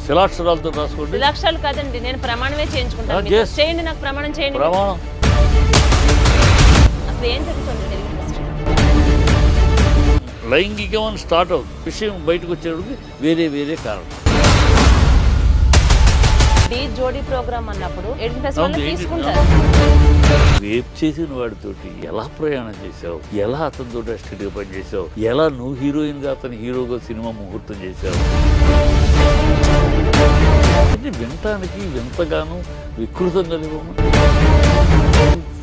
శిలాక్షరాలతో రాసుకోండి. శిలాక్షరాలు కాదండి, నేను ప్రమాణమే చేయించుకుంటాను. చేయండి, నాకు ప్రమాణం చేయండి. ప్రమాణం అసలు ఏం జరుగుతుంది తెలుగు ఇండస్ట్రీ? లైంగికం అని స్టార్ట్ అవుతుంది, విషయం బయటకు వచ్చేటప్పుడు వేరే వేరే కారణం. డి జోడీ ప్రోగ్రామ్ అన్నప్పుడు తీసుకుంటారు. రేప్ చేసిన వాడితోటి ఎలా ప్రయాణం చేసావు, ఎలా అతనితో అసిస్టెంట్గా పనిచేసావు, ఎలా నువ్వు హీరోయిన్గా అతని హీరోగా సినిమా ముహూర్తం చేసావు. ఇది వినటానికి వింతగాను వికృతంగా లేవమ్మా.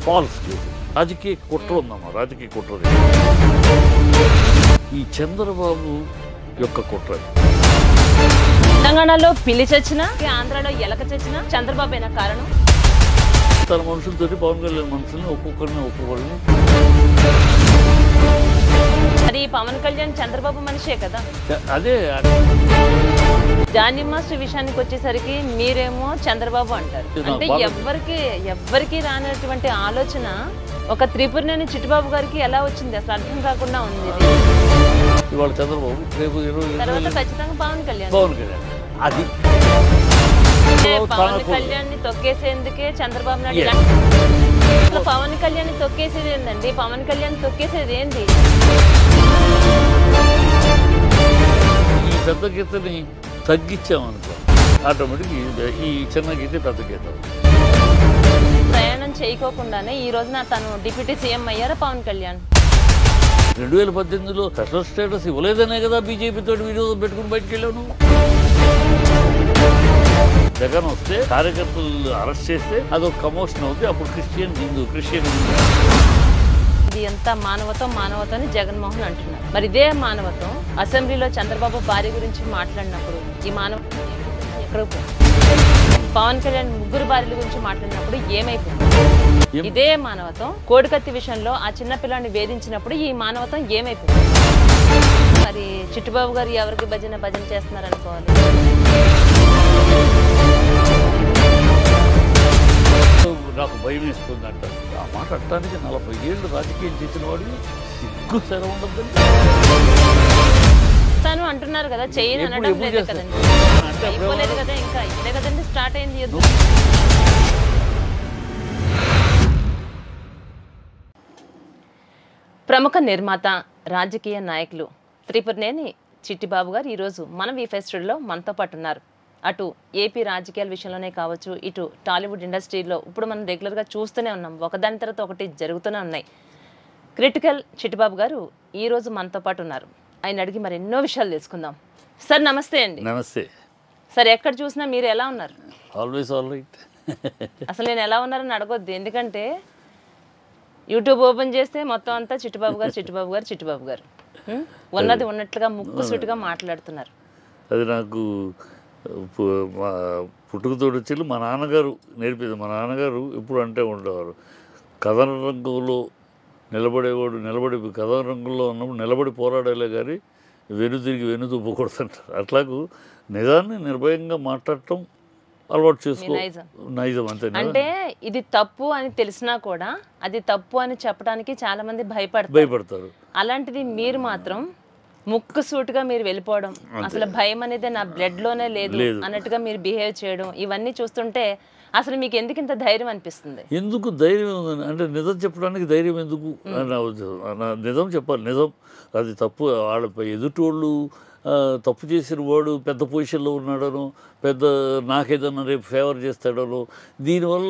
ఫాల్స్ కేసు, రాజకీయ కుట్ర ఉందమ్మా. రాజకీయ కుట్ర ఈ చంద్రబాబు యొక్క కుట్ర. తెలంగాణలో పిల్లి చచ్చినా, ఆంధ్రాలో ఎలక చచ్చినా చంద్రబాబేనా కారణం? తన మనుషులతోటి పవన్ కళ్యాణ్ మనుషుల్ని ఒక్కొక్కరిని అది పవన్ కళ్యాణ్ చంద్రబాబు మనిషే కదా. అదే జానీ మాస్టర్ విషయానికి వచ్చేసరికి మీరేమో చంద్రబాబు అంటారు. అంటే ఎవ్వరికి రానటువంటి ఆలోచన ఒక త్రిపురనేని చిట్టిబాబు గారికి ఎలా వచ్చింది అసలు అర్థం కాకుండా ఉంది. ఇవాళ చంద్రబాబు, రేపు తర్వాత ఖచ్చితంగా పవన్ కళ్యాణ్. అది పవన్ కళ్యాణ్ ని తొక్కేసేందుకే చంద్రబాబు నాయుడు. పవన్ కళ్యాణ్ ని తొక్కేసేది ఏందండి? పవన్ కళ్యాణ్ తొక్కేసేది ఏంది? ఈ పెద్ద గీతని తగ్గించామనుకో, ఆటోమేటిక్ ఈ చిన్న గీత పెద్ద గీత. ప్రయాణం చేయకోకుండానే ఈ రోజున తను డిప్యూటీ సీఎం అయ్యారా పవన్ కళ్యాణ్? 2018లో స్పెషల్ స్టేటస్ ఇవ్వలేదనే కదా బీజేపీతో విరోధం పెట్టుకుని బయటకు వెళ్ళావు నువ్వు. జగన్ వస్తే కార్యకర్తలు అరెస్ట్ చేస్తే అదొక కమోషన్ అవుతుంది. అప్పుడు క్రిస్టియన్ హిందూ. ఇది ఎంత మానవత్వం అని జగన్మోహన్ అంటున్నారు. మరి ఇదే మానవత్వం అసెంబ్లీలో చంద్రబాబు భార్య గురించి మాట్లాడినప్పుడు ఈ మానవత్వం ఎక్కడికి పోయింది? పవన్ కళ్యాణ్ ముగ్గురు భార్యల గురించి మాట్లాడినప్పుడు ఏమైపోయింది? ఇదే మానవత్వం కోడికత్తి విషయంలో ఆ చిన్న పిల్లాన్ని వేధించినప్పుడు ఈ మానవత్వం ఏమైపోయింది? మరి చిట్టుబాబు గారు ఎవరికి భజన చేస్తున్నారు అనుకోవాలి. నాకు భయం వేస్తుంది అంటారు. ఆ మాట అట్టడానికి 40 ఏళ్ళు రాజకీయం చేసిన వాడిని సిగ్గు సెర ఉండద్దని తను అంటున్నారు కదా. చేయని అనడం లేదు కదండి, అయిపోలేదు కదా, ఇంకా ఇదే కదండి స్టార్ట్ అయింది యుద్ధం. ప్రముఖ నిర్మాత, రాజకీయ నాయకులు త్రిపురనేని చిట్టిబాబు గారు ఈరోజు మన వి ఫెస్టివల్లో మనతో పాటు ఉన్నారు. అటు ఏపీ రాజకీయాల విషయంలోనే కావచ్చు, ఇటు టాలీవుడ్ ఇండస్ట్రీలో ఇప్పుడు మనం రెగ్యులర్గా చూస్తూనే ఉన్నాం, ఒకదాని తర్వాత ఒకటి జరుగుతూనే ఉన్నాయి. క్రిటికల్ చిట్టిబాబు గారు ఈరోజు మనతో పాటు ఉన్నారు. ఆయన అడిగి మరి ఎన్నో విషయాలు తెలుసుకుందాం. సార్ నమస్తే అండి. నమస్తే సార్. ఎక్కడ చూసినా మీరు ఎలా ఉన్నారు? Always all right. అసలు నేను ఎలా ఉన్నారని అడగొద్దు, ఎందుకంటే యూట్యూబ్ ఓపెన్ చేస్తే మొత్తం అంతా చిట్టిబాబు గారు ఉన్నది ఉన్నట్లుగా ముక్కుసూటిగా మాట్లాడుతున్నారు. అది నాకు పుట్టుకతోటి వచ్చి మా నాన్నగారు నేర్పేది. మా నాన్నగారు ఎప్పుడు అంటే ఉండేవారు, కథన రంగంలో నిలబడి కథన రంగంలో ఉన్నప్పుడు నిలబడి పోరాడేలే కానీ వెను దుబ్బకూడదంటారు. అట్లాగూ నిజాన్ని నిర్భయంగా మాట్లాడటం అలవాటు చేసుకో. నైజం అంతే. అంటే ఇది తప్పు అని తెలిసినా కూడా అది తప్పు అని చెప్పడానికి చాలా మంది భయపడతారు. అలాంటిది మీరు మాత్రం ముక్కుసూటిగా మీరు వెళ్ళిపోవడం, అసలు భయం అనేది నా బ్లడ్ లోనే లేదు అన్నట్టుగా మీరు బిహేవ్ చేయడం, ఇవన్నీ చూస్తుంటే అసలు మీకు ఎందుకు ఇంత ధైర్యం అనిపిస్తుంది? ఎందుకు ధైర్యం అంటే నిజం చెప్పడానికి ధైర్యం ఎందుకు? నిజం చెప్పాలి. నిజం అది తప్పు. వాళ్ళ ఎదుటోళ్ళు తప్పు చేసిన వాడు పెద్ద పొజిషన్లో ఉన్నాడనో, నాకేదన్నా రేపు ఫేవర్ చేస్తాడనో, దీనివల్ల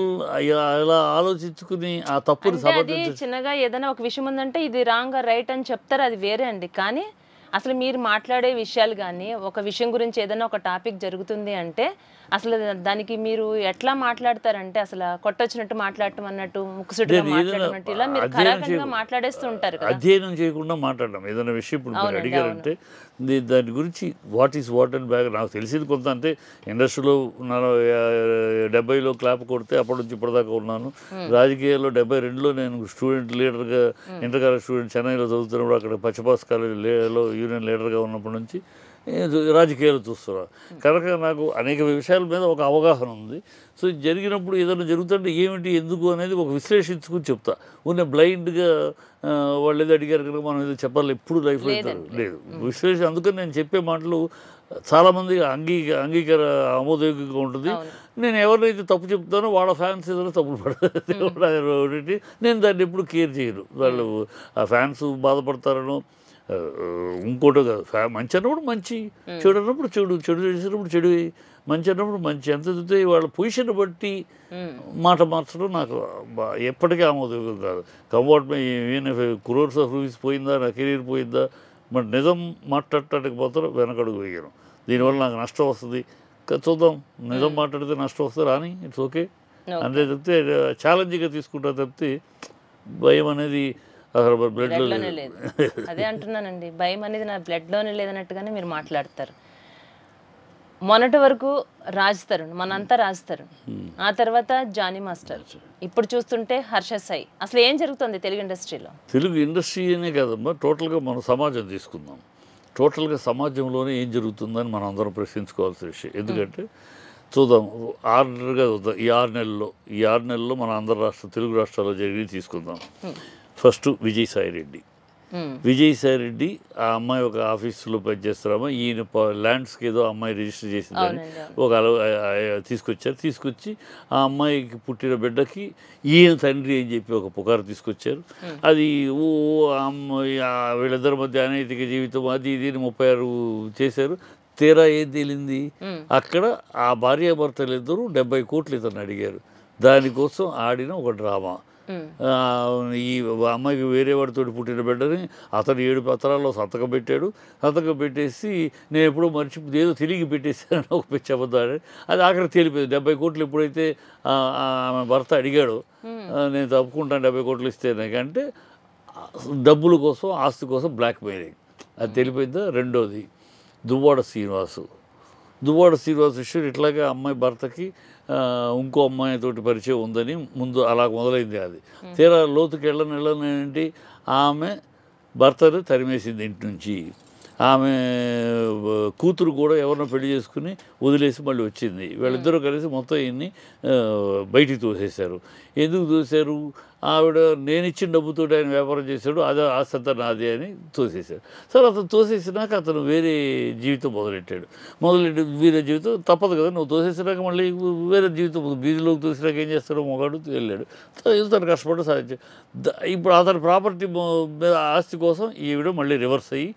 ఇలా ఆలోచించుకుని ఆ తప్పుని చిన్నగా ఏదైనా ఒక విషయం ఉందంటే ఇది రాంగ్ రైట్ అని చెప్తారు, అది వేరే అండి. కానీ అసలు మీరు మాట్లాడే విషయాలు కానీ ఒక విషయం గురించి ఏదైనా ఒక టాపిక్ జరుగుతుంది అంటే అసలు దానికి మీరు ఎట్లా మాట్లాడతారంటే అసలు కొట్టొచ్చినట్టు మాట్లాడటం అన్నట్టు, ముక్కుసుట్టుగా మాట్లాడటం, ఇలా మీరు ఖరాఖండిగా మాట్లాడేస్తూ ఉంటారు కదా. అధ్యయనం చేయకుండా మాట్లాడడం ఏదైనా విషయం ఇప్పుడు మీరు అడిగారంటే దాని గురించి వాట్ అండ్ బ్యాక్ నాకు తెలిసింది కొంత. అంటే ఇండస్ట్రీలో 70లో క్లాప్ కొడితే అప్పటి నుంచి ఇప్పటిదాకా ఉన్నాను. రాజకీయాల్లో 72లో నేను స్టూడెంట్ లీడర్గా, ఇంటర్ కాలేజ్ స్టూడెంట్ చెన్నైలో చదువుతున్నప్పుడు అక్కడ పచ్చపాస్ కాలేజీలో యూనియన్ లీడర్గా ఉన్నప్పటి నుంచి రాజకీయాలు చూస్తున్నారు కనుక నాకు అనేక విషయాల మీద ఒక అవగాహన ఉంది. సో జరిగినప్పుడు ఏదైనా జరుగుతుంటే ఏమిటి ఎందుకు అనేది ఒక విశ్లేషించుకుని చెప్తా. ఉన్న బ్లైండ్గా వాళ్ళు ఏదో అడిగారు కనుక మనం ఏదో చెప్పాలి ఎప్పుడు లైఫ్లో లేదు విశ్లేషణ. అందుకని నేను చెప్పే మాటలు చాలామంది అంగీకార ఆమోదయోగ్యంగా ఉంటుంది. నేను ఎవరినైతే తప్పు చెప్తానో వాళ్ళ ఫ్యాన్స్ ఏదైనా తప్పులు పడతారు. నేను దాన్ని ఎప్పుడు కేర్ చేయను. వాళ్ళు ఆ ఫ్యాన్స్ బాధపడతారనో ఇంకోటి కాదు. మంచి అన్నప్పుడు మంచి, చెడు అన్నప్పుడు చెడు, చెడు చేసినప్పుడు చెడు, మంచి అన్నప్పుడు మంచి. ఎంత చదివితే వాళ్ళ పొజిషన్ బట్టి మాట మార్చడం నాకు ఎప్పటికీ ఆమోదయోగ్యం కాదు. Comfort even crores of rupees పోయిందా, నా కెరీర్ పోయిందా, మరి నిజం మాట్లాడటానికి పోతారు వెనకడుగు వేయను. దీనివల్ల నాకు నష్టం వస్తుంది, చూద్దాం. నిజం మాట్లాడితే నష్టం వస్తుంది రాని, ఇట్స్ ఓకే అంతే తప్పితే ఛాలెంజ్గా తీసుకుంటా తప్పితే భయం అనేది అసలు బ్లడ్లో లేదు. అదే అంటున్నానండి, భయం అనేది నా బ్లడ్లోనే లేదన్నట్టుగానే మీరు మాట్లాడతారు. మొన్నటి వరకు రాజ్ తరుణ్, మనంతా రాజ్ తరుణ్, ఆ తర్వాత జానీ మాస్టర్, ఇప్పుడు చూస్తుంటే హర్ష సాయి. అసలు ఏం జరుగుతుంది తెలుగు ఇండస్ట్రీలో? తెలుగు ఇండస్ట్రీ అనే కాదమ్మా, టోటల్గా మన సమాజం తీసుకుందాం. టోటల్గా సమాజంలోనే ఏం జరుగుతుందని మనం అందరం ప్రశ్నించుకోవాల్సిన విషయం. ఎందుకంటే చూద్దాం, ఆర్డర్గా చూద్దాం. ఈ 6 నెలల్లో మన ఆంధ్ర తెలుగు రాష్ట్రాల్లో జరిగి తీసుకుందాం. ఫస్ట్ విజయసాయి రెడ్డి ఆ అమ్మాయి ఒక ఆఫీసులో పనిచేస్తారమ్మా. ఈయన ల్యాండ్స్కి ఏదో అమ్మాయి రిజిస్టర్ చేసిందని ఒక తీసుకొచ్చి ఆ అమ్మాయికి పుట్టిన బిడ్డకి ఈయన తండ్రి అని చెప్పి ఒక పుకారు తీసుకొచ్చారు. అది వీళ్ళిద్దరి మధ్య అనైతిక జీవితం అది ఇది 36 చేశారు. తీరా ఏం తేలింది, అక్కడ ఆ భార్యాభర్తలు ఇద్దరు 70 కోట్లు ఇతను అడిగారు. దానికోసం ఆడిన ఒక డ్రామా. ఈ అమ్మాయికి వేరే వాడితో పుట్టిన బిడ్డని అతను 7 పత్రాల్లో సంతకం పెట్టాడు. సంతకం పెట్టేసి నేను ఎప్పుడో ఏదో తిరిగి పెట్టేసాను ఒక పిచ్చి అబద్ధాన్ని. అది ఆఖరి తేలిపోయింది. 70 కోట్లు ఎప్పుడైతే ఆమె భర్త అడిగాడో, నేను తప్పుకుంటాను 70 కోట్లు ఇస్తే నాకంటే, డబ్బుల కోసం ఆస్తి కోసం బ్లాక్ మెయిలింగ్, అది తెలిపోయిందా. రెండోది దువ్వాడ శ్రీనివాసు విషయం ఇట్లాగే అమ్మాయి భర్తకి ఇంకో అమ్మాయితోటి పరిచయం ఉందని ముందు అలా మొదలైంది. అది తీరా లోతుకి వెళ్ళనేంటి, ఆమె భర్తను తరిమేసింది ఇంటి నుంచి. ఆమె కూతురు కూడా ఎవరినో పెళ్లి చేసుకుని వదిలేసి మళ్ళీ వచ్చింది. వీళ్ళిద్దరూ కలిసి మొత్తం ఇన్ని బయటికి తోసేశారు. ఎందుకు తోశారు? ఆవిడ నేను ఇచ్చిన డబ్బుతో ఆయన వ్యాపారం చేశాడు, అదే ఆస్తి అంతా నాదే అని తోసేశాడు. సరే, అతను తోసేసినాక అతను వేరే జీవితం మొదలెట్టాడు. వేరే జీవితం తప్పదు కదా, నువ్వు తోసేసినాక మళ్ళీ వేరే జీవితం బీదిలోకి తోసినాక ఏం చేస్తాడో మొగాడు వెళ్ళాడు. తను కష్టపడి సాధించాడు. ఇప్పుడు అతని ప్రాపర్టీ ఆస్తి కోసం ఈవిడ మళ్ళీ రివర్స్ అయ్యి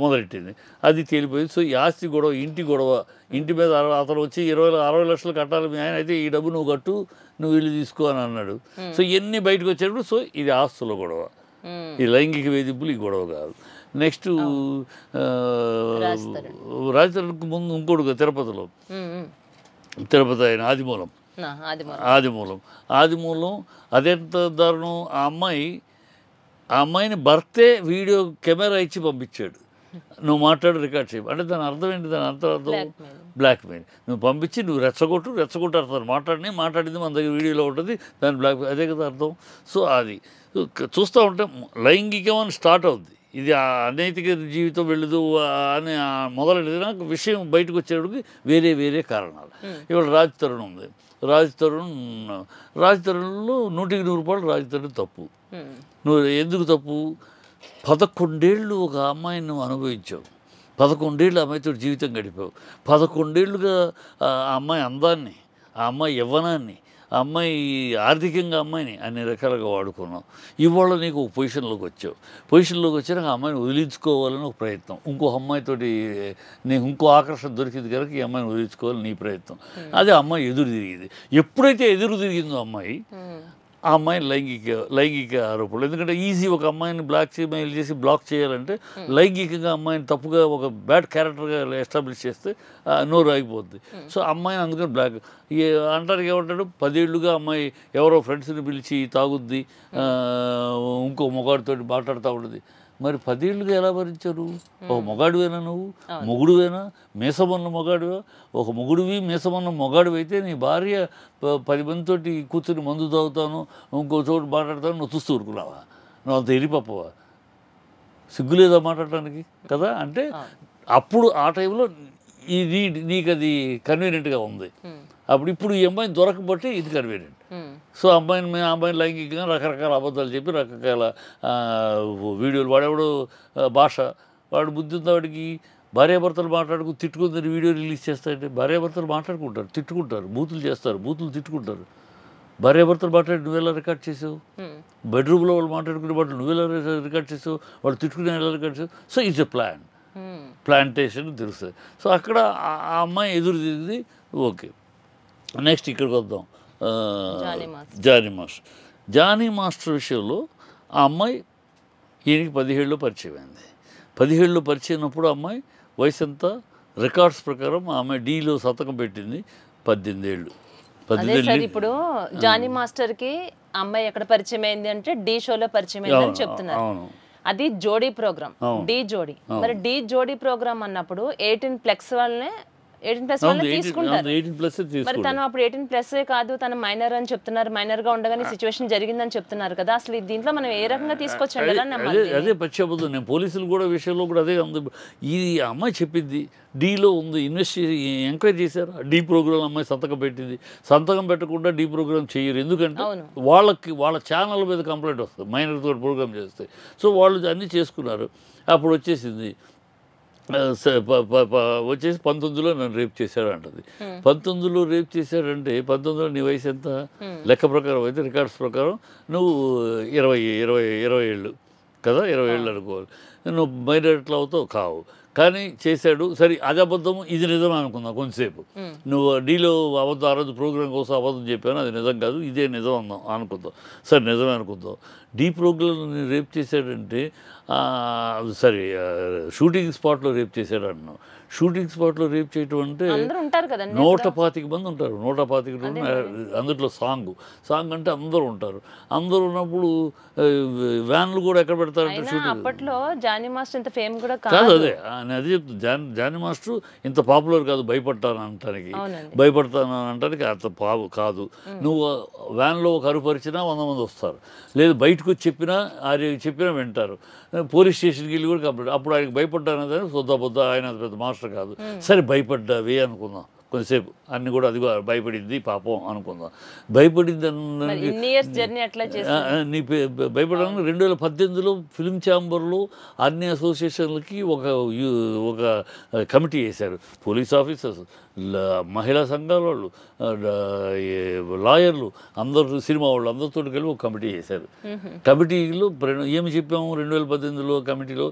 మొదలెట్టింది. అది తేలిపోయింది. సో ఈ ఆస్తి గొడవ, ఇంటి మీద అతను వచ్చి 60 లక్షలు కట్టాలి మీ ఆయన, అయితే ఈ డబ్బు నువ్వు కట్టు, నువ్వు ఇల్లు తీసుకో అని అన్నాడు. సో ఇవన్నీ బయటకు వచ్చేటప్పుడు సో ఇది ఆస్తుల గొడవ, ఈ లైంగిక వేధింపులు ఈ గొడవ కాదు. నెక్స్ట్ రాజధానికి ముందు ఇంకోటి తిరుపతి ఆయన ఆదిమూలం అదెంత దారుణం. ఆ అమ్మాయిని భర్తే వీడియో కెమెరా ఇచ్చి పంపించాడు, నువ్వు మాట్లాడు రికార్డ్ చేయ. అంటే దాని అర్థం ఏంటి? దాని అర్థం బ్లాక్మెయిల్. నువ్వు పంపించి నువ్వు రెచ్చగొట్టు అర్థం మాట్లాడింది మన దగ్గర వీడియోలో ఉంటుంది, దాని అదే కదా అర్థం. సో అది చూస్తూ ఉంటే లైంగికం అని స్టార్ట్ అవుద్ది. ఇది అనైతిక జీవితం వెళ్ళదు అని మొదలైనది. నాకు విషయం బయటకు వచ్చేటప్పటికి వేరే కారణాలు. ఇవాళ రాజ్ తరుణ్ ఉంది. రాజ్ తరుణ్లో 100కి 100 రూపాయలు రాజ్ తరుణ్ తప్పు. నువ్వు ఎందుకు తప్పు? 11 ఏళ్ళు ఒక అమ్మాయిని నువ్వు అనుభవించావు, 11 ఏళ్ళు అమ్మాయితో జీవితం గడిపావు, 11 ఏళ్ళుగా ఆ అమ్మాయి అందాన్ని, ఆ అమ్మాయి యవ్వనాన్ని, ఆ అమ్మాయి ఆర్థికంగా అమ్మాయిని అన్ని రకాలుగా వాడుకున్నావు. ఇవాళ నీకు ఒక పొజిషన్లోకి వచ్చాక ఆ అమ్మాయిని వదిలించుకోవాలని ఒక ప్రయత్నం, ఇంకో అమ్మాయితోటి నీకు ఇంకో ఆకర్షణ దొరికింది కనుక ఈ అమ్మాయిని వదిలించుకోవాలని నీ ప్రయత్నం. అదే అమ్మాయి ఎదురు తిరిగింది. ఎప్పుడైతే ఎదురు తిరిగిందో అమ్మాయి, ఆ అమ్మాయిని లైంగిక ఆరోపణలు. ఎందుకంటే ఈజీ ఒక అమ్మాయిని మెయిల్ చేసి బ్లాక్ చేయాలంటే లైంగికంగా అమ్మాయిని తప్పుగా ఒక బ్యాడ్ క్యారెక్టర్గా ఎస్టాబ్లిష్ చేస్తే నోరు ఆగిపోద్ది. సో అమ్మాయిని అందుకని బ్లాక్ అంటారు. ఏమంటాడు, 10 ఏళ్ళుగా అమ్మాయి ఎవరో ఫ్రెండ్స్ని పిలిచి తాగుద్ది, ఇంకో మొగాడితో మాట్లాడుతూ ఉంటుంది. మరి 10 ఏళ్ళుగా ఎలా భరించారు? ఒక మొగాడివేనా నువ్వు? మొగుడువేనా? మీసమన్న మొగాడివా? ఒక మొగుడివి మీసమన్న మొగాడివి అయితే నీ భార్య 10 మందితోటి కూర్చొని మందు తాగుతాను, ఇంకో చోటు మాట్లాడతాను, నువ్వు చూస్తూ ఊరుకున్నావా? నువ్వు అంత ఎరిపప్పవా? సిగ్గులేదా మాట్లాడటానికి కదా? అంటే అప్పుడు ఆ టైంలో నీకు అది కన్వీనియంట్గా ఉంది. ఇప్పుడు ఈ అమ్మాయిని దొరకబట్టి ఇది కన్వీనియంట్. సో అమ్మాయిని లైంగికంగా రకరకాల అబద్ధాలు చెప్పి రకరకాల వీడియోలు, వాడెవడు భాష, వాడు బుద్ధి ఉంది వాడికి, భార్యాభర్తలు మాట్లాడుకుని తిట్టుకుందని వీడియో రిలీజ్ చేస్తాయంటే భార్యాభర్తలు మాట్లాడుకుంటారు, తిట్టుకుంటారు, బూతులు చేస్తారు, బూతులు తిట్టుకుంటారు. భార్యాభర్తలు మాట్లాడి నువ్వెలా రికార్డ్ చేసావు, బెడ్రూమ్లో వాళ్ళు మాట్లాడుకునే వాళ్ళు నువ్వెలా రికార్డ్ చేసావు, వాళ్ళు తిట్టుకునే ఎలా రికార్డ్ చేసావు. సో ఇట్స్ ఎ ప్లాంటేషన్ తెలుస్తుంది. సో అక్కడ ఆ అమ్మాయి ఎదురు తిరిగింది. ఓకే, నెక్స్ట్ ఇక్కడికి వద్దాం. జానీ మాస్టర్ విషయంలో ఆ అమ్మాయి ఈయనకి 17లో పరిచయం అయింది. 17లో పరిచయం అయినప్పుడు అమ్మాయి వయసు ఎంత, రికార్డ్స్ ప్రకారం ఆ అమ్మాయి డీలో సంతకం పెట్టింది 18 ఏళ్ళు. ఇప్పుడు జానీ మాస్టర్ కి అమ్మాయి ఎక్కడ పరిచయం అయింది అంటే డి షోలో పరిచయం అయిందని చెప్తున్నారు. అది జోడీ ప్రోగ్రామ్, డి జోడీ. మరి డి జోడీ ప్రోగ్రామ్ అన్నప్పుడు 18+ వాళ్ళనే 18+ వాళ్ళని తీసుకుంటారు. మరి తను అప్పుడు 18+ కాదు, తను మైనర్ అని చెప్తున్నారు. మైనర్ గా ఉండగానే సిచ్యువేషన్ జరిగిందని చెప్తున్నారు కదా. అసలు దీంట్లో మనం ఏ రకంగా తీసుకొచ్చాం? అదే పచ్చి నేను పోలీసులు కూడా విషయంలో కూడా అదే ఉంది. ఈ అమ్మాయి చెప్పింది డీలో ఉంది, ఎంక్వైరీ చేశారు. డీ ప్రోగ్రామ్ అమ్మాయి సంతకం పెట్టింది. సంతకం పెట్టకుండా డీ ప్రోగ్రామ్ చేయరు, ఎందుకంటే వాళ్ళ ఛానల్ మీద కంప్లైంట్ వస్తుంది మైనర్ తోటి ప్రోగ్రామ్ చేస్తే. సో వాళ్ళు అన్నీ చేసుకున్నారు. అప్పుడు వచ్చేసింది 19లో నన్ను రేప్ చేశాడు అంటది. 19లో రేప్ చేశాడంటే 19లో నీ వయసు ఎంత లెక్క ప్రకారం అయితే, రికార్డ్స్ ప్రకారం నువ్వు 20 ఏళ్ళు కదా, 20 ఏళ్ళు అనుకోవాలి. నువ్వు మైనర్ ఎట్లా అవుతావు కావు. కానీ చేశాడు, సరే అది అబద్ధము ఇది నిజం అనుకుందాం కొంతసేపు. నువ్వు డీలో అబద్ధం, ఆ రోజు ప్రోగ్రాం కోసం అబద్ధం చెప్పాను, అది నిజం కాదు, ఇదే నిజం అందాం అనుకుందాం. సరే నిజమే అనుకుందాం. డీ ప్రోగ్రాంలో రేప్ చేశాడంటే సరే షూటింగ్ స్పాట్లో రేప్ చేశాడు అంటున్నావు. షూటింగ్ స్పాట్లో రేప్ చేయటం అంటే 125 మంది ఉంటారు. 125 అందులో సాంగ్ అంటే అందరూ ఉంటారు. అందరూ ఉన్నప్పుడు వ్యాన్లు కూడా ఎక్కడ పెడతారంటే షూటింగ్. అప్పట్లో జానీ మాస్టర్ ఇంత ఫేమ్ కూడా కాదు. అదే చెప్తాను, జానీ మాస్టర్ ఇంత పాపులర్ కాదు భయపడతాను అనటానికి అంత కాదు. నువ్వు వ్యాన్లో ఒక అరుపరిచినా 100 మంది వస్తారు. లేదు బయటకు వచ్చి చెప్పినా వింటారు. పోలీస్ స్టేషన్కి వెళ్ళి కూడా కంప్లైంట్. అప్పుడు ఆయనకి భయపడ్డాను అని సొద్దా ఆయన పెద్ద మాస్టర్ కాదు. సరే భయపడ్డావే అనుకుందాం కొంతసేపు. అన్ని కూడా అది భయపడింది పాపం అనుకుందాం. భయపడింది నీ భయపడడానికి 2018లో ఫిల్మ్ ఛాంబర్లో అన్ని అసోసియేషన్లకి ఒక కమిటీ వేశారు. పోలీస్ ఆఫీసర్స్, మహిళా సంఘాల వాళ్ళు, లాయర్లు, అందరూ, సినిమా వాళ్ళు అందరితో కలిపి ఒక కమిటీ చేశారు. కమిటీలో ఏమి చెప్పాము 2018లో కమిటీలో,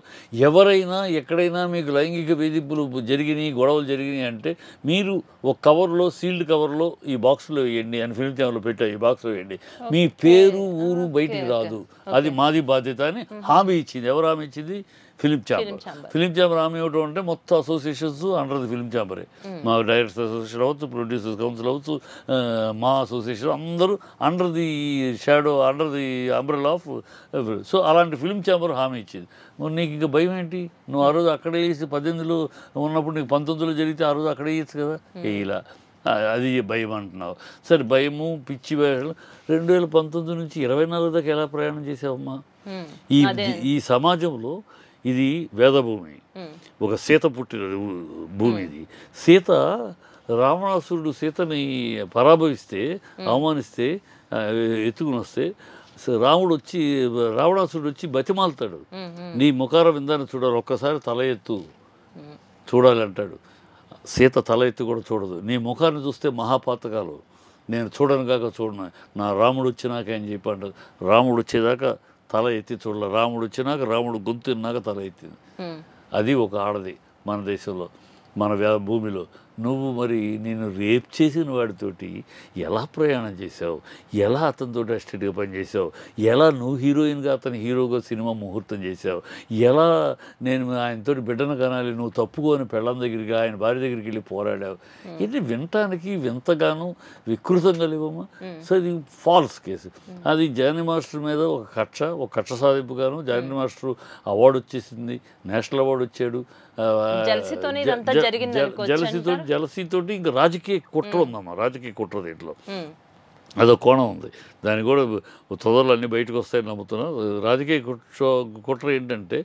ఎవరైనా ఎక్కడైనా మీకు లైంగిక వేధింపులు జరిగినాయి, గొడవలు జరిగినాయి అంటే మీరు ఒక కవర్లో, సీల్డ్ కవర్లో ఈ బాక్స్లో వేయండి అని ఫిల్మ్ ఛాంబర్లో పెట్టారు. ఈ బాక్స్లో వేయండి, మీ పేరు ఊరు బయటికి రాదు, అది మాది బాధ్యత అని హామీ ఇచ్చింది. ఎవరు హామీ ఇచ్చింది? ఫిలిం ఛాంబర్ హామీ ఇవ్వడం అంటే మొత్తం అసోసియేషన్స్ అండర్ ది ఫిలిం ఛాంబరే. మా డైరెక్టర్స్ అసోసియేషన్ అవ్వచ్చు, ప్రొడ్యూసర్స్ కౌన్సిల్ అవ్వచ్చు, మా అసోసియేషన్ అందరూ under the shadow, under the umbrella of. So అలాంటి ఫిలిం ఛాంబర్ హామీ ఇచ్చింది. నీకు ఇంకా భయం ఏంటి? నువ్వు ఆ రోజు అక్కడే వేసి 18లో ఉన్నప్పుడు నీకు 19లో జరిగితే ఆ రోజు అక్కడే వేయచ్చు కదా, ఇలా అది భయం అంటున్నావు. సరే భయము, పిచ్చి వేషాలు. 2019 నుంచి 24 దాకా ఎలా ప్రయాణం చేసావమ్మా? ఈ సమాజంలో ఇది వేదభూమి, ఒక సీత పుట్టిన భూమి. ఇది సీత, రావణాసురుడు సీతని పరాభవిస్తే, అవమానిస్తే, ఎత్తుకుని వస్తే రావణాసురుడు వచ్చి బతిమాలుతాడు, నీ ముఖార విందాన్ని చూడాలి, ఒక్కసారి తల ఎత్తు చూడాలి అంటాడు. సీత తల ఎత్తి కూడా చూడదు. నీ ముఖాన్ని చూస్తే మహాపాతకాలు, నేను చూడను కాక చూడను, నా రాముడు వచ్చినాక అని చెప్పాడు. రాముడు వచ్చేదాకా తల ఎత్తి చూడాలి, రాముడు వచ్చినాక, రాముడు గొంతు తిన్నాక తల ఎత్తింది. అది ఒక ఆడది మన దేశంలో, మన భూమిలో. నువ్వు మరి నేను రేప్ చేసిన వాడితోటి ఎలా ప్రయాణం చేసావు, ఎలా అతనితో అసిస్టెంట్గా పనిచేసావు, ఎలా నువ్వు హీరోయిన్గా అతని హీరోగా సినిమా ముహూర్తం చేసావు, ఎలా నేను ఆయనతో బిడ్డను కనాలి, నువ్వు తప్పుకొని పెళ్ళం దగ్గరికి, ఆయన భార్య దగ్గరికి వెళ్ళి పోరాడావు. ఇది వినటానికి వింతగాను వికృతంగా లేవమ్మా. సో ఇది ఫాల్స్ కేసు. అది జానీ మాస్టర్ మీద ఒక కక్ష సాధింపుగాను జానీ మాస్టర్ అవార్డు వచ్చేసింది, నేషనల్ అవార్డు వచ్చాడు. జలసీతోటి ఇంకా రాజకీయ కుట్ర ఉందమ్మా, రాజకీయ కుట్ర దీంట్లో అదో కోణం ఉంది. దాన్ని కూడా తొందరలు అన్నీ బయటకు వస్తాయని నమ్ముతున్నా. రాజకీయ కుట్ర ఏంటంటే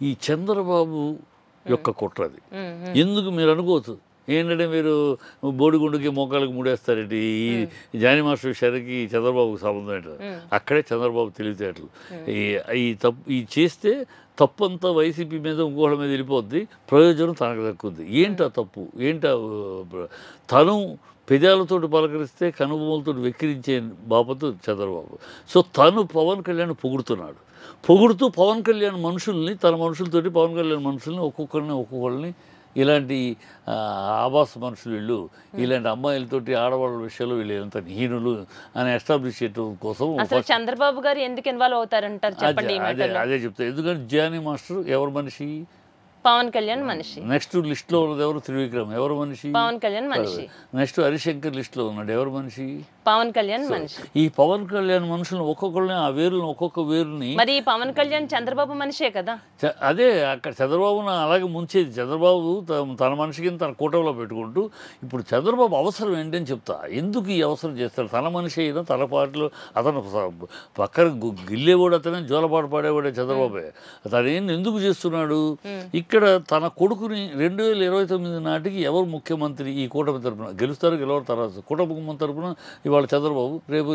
ఈ చంద్రబాబు యొక్క కుట్ర. అది ఎందుకు మీరు అనుకోవచ్చు, ఏంటంటే మీరు బోడిగుండుకి మోకాళ్ళకి ముడేస్తారేంటి ఈ జానీ మాస్టర్ విషయానికి చంద్రబాబుకి సంబంధం ఏంటో అక్కడే చంద్రబాబు తెలివితేటలు ఈ తప్పు ఈ చేస్తే తప్పంతా వైసీపీ మీద ఇంకోళ్ళ మీద వెళ్ళిపోద్ది, ప్రయోజనం తనకు దక్కుద్ది. ఏంటి ఆ తప్పు, ఏంటి తను పెదాలతోటి పలకరిస్తే కనుబొమ్మలతో వెక్కిరించే బాపతు చంద్రబాబు. సో తను పవన్ కళ్యాణ్ పొగుడుతూ పవన్ కళ్యాణ్ మనుషుల్ని, తన మనుషులతోటి పవన్ కళ్యాణ్ మనుషుల్ని ఒక్కొక్కరిని ఇలాంటి ఆవాస మనుషులు వీళ్ళు, ఇలాంటి అమ్మాయిలతోటి ఆడవాళ్ళ విషయంలో వీళ్ళు ఎంత హీనులు అని ఎస్టాబ్లిష్ చేయడం కోసం అసలు చంద్రబాబు గారు ఎందుకు ఇన్వాల్వ్ అవుతారంటారు చెప్పండి. అదే చెప్తారు. ఎందుకంటే జానీ మాస్టర్ ఎవరు మనిషి? పవన్ కళ్యాణ్ మనిషి. నెక్స్ట్ లిస్ట్లో ఉన్నది ఎవరు? త్రివిక్రమ్ ఎవరు మనిషి? పవన్ కళ్యాణ్ మనిషి. నెక్స్ట్ హరిశంకర్ లిస్ట్లో ఉన్నాడు ఎవరు మనిషి? పవన్ కళ్యాణ్ మనిషి. ఈ పవన్ కళ్యాణ్ మనుషులను ఒక్కొక్కరిని ఆ వేరుని ఒక్కొక్క వేరుని మరి పవన్ కళ్యాణ్ చంద్రబాబు మనిషే కదా. అదే అక్కడ చంద్రబాబును అలాగే ముంచేది. చంద్రబాబు తన మనిషికి తన కూటమిలో పెట్టుకుంటూ ఇప్పుడు చంద్రబాబు అవసరం ఏంటని చెప్తా. ఎందుకు ఈ అవసరం చేస్తాడు? తన మనిషి అయినా తన పార్టీలో అతను పక్కన గిల్లేవాడు, అతనే జోలపాటు పాడేవాడే చంద్రబాబే. తను ఎందుకు చేస్తున్నాడు? ఇక్కడ తన కొడుకుని 2029 నాటికి ఎవరు ముఖ్యమంత్రి ఈ కూటమి తరపున గెలుస్తారు, గెలవరు తర్వాత కూటమి తరపున ఇవాళ చంద్రబాబు, రేపు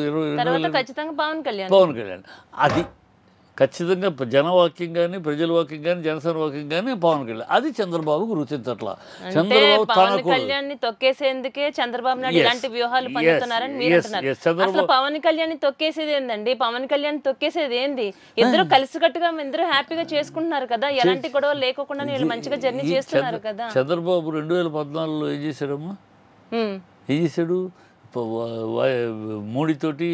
ఖచ్చితంగా పవన్ కళ్యాణ్. అది ఖచ్చితంగా జనవాక్యం కానీ, ప్రజల వాక్యం కానీ, జనసేన వాక్యం కానీ పవన్ కళ్యాణ్. అది చంద్రబాబుకు రుచించట్లా. చంద్రబాబు పవన్ కళ్యాణ్ తొక్కేసేందుకే చంద్రబాబు నాయుడు ఇలాంటి వ్యూహాలు పన్నుతున్నారని మీరు అంటున్నారు. అసలు పవన్ కళ్యాణ్ తొక్కేసేది ఏందండి? పవన్ కళ్యాణ్ తొక్కేసేది ఏంది? ఇద్దరు కలిసికట్టుగా ఇద్దరు హ్యాపీగా చేసుకుంటున్నారు కదా, ఎలాంటి గొడవలు లేకుండా వీళ్ళు మంచిగా జర్నీ చేస్తున్నారు కదా. చంద్రబాబు 2014లో ఏం చేశాడమ్మా? ఏం చేశాడు? మోడీతోటి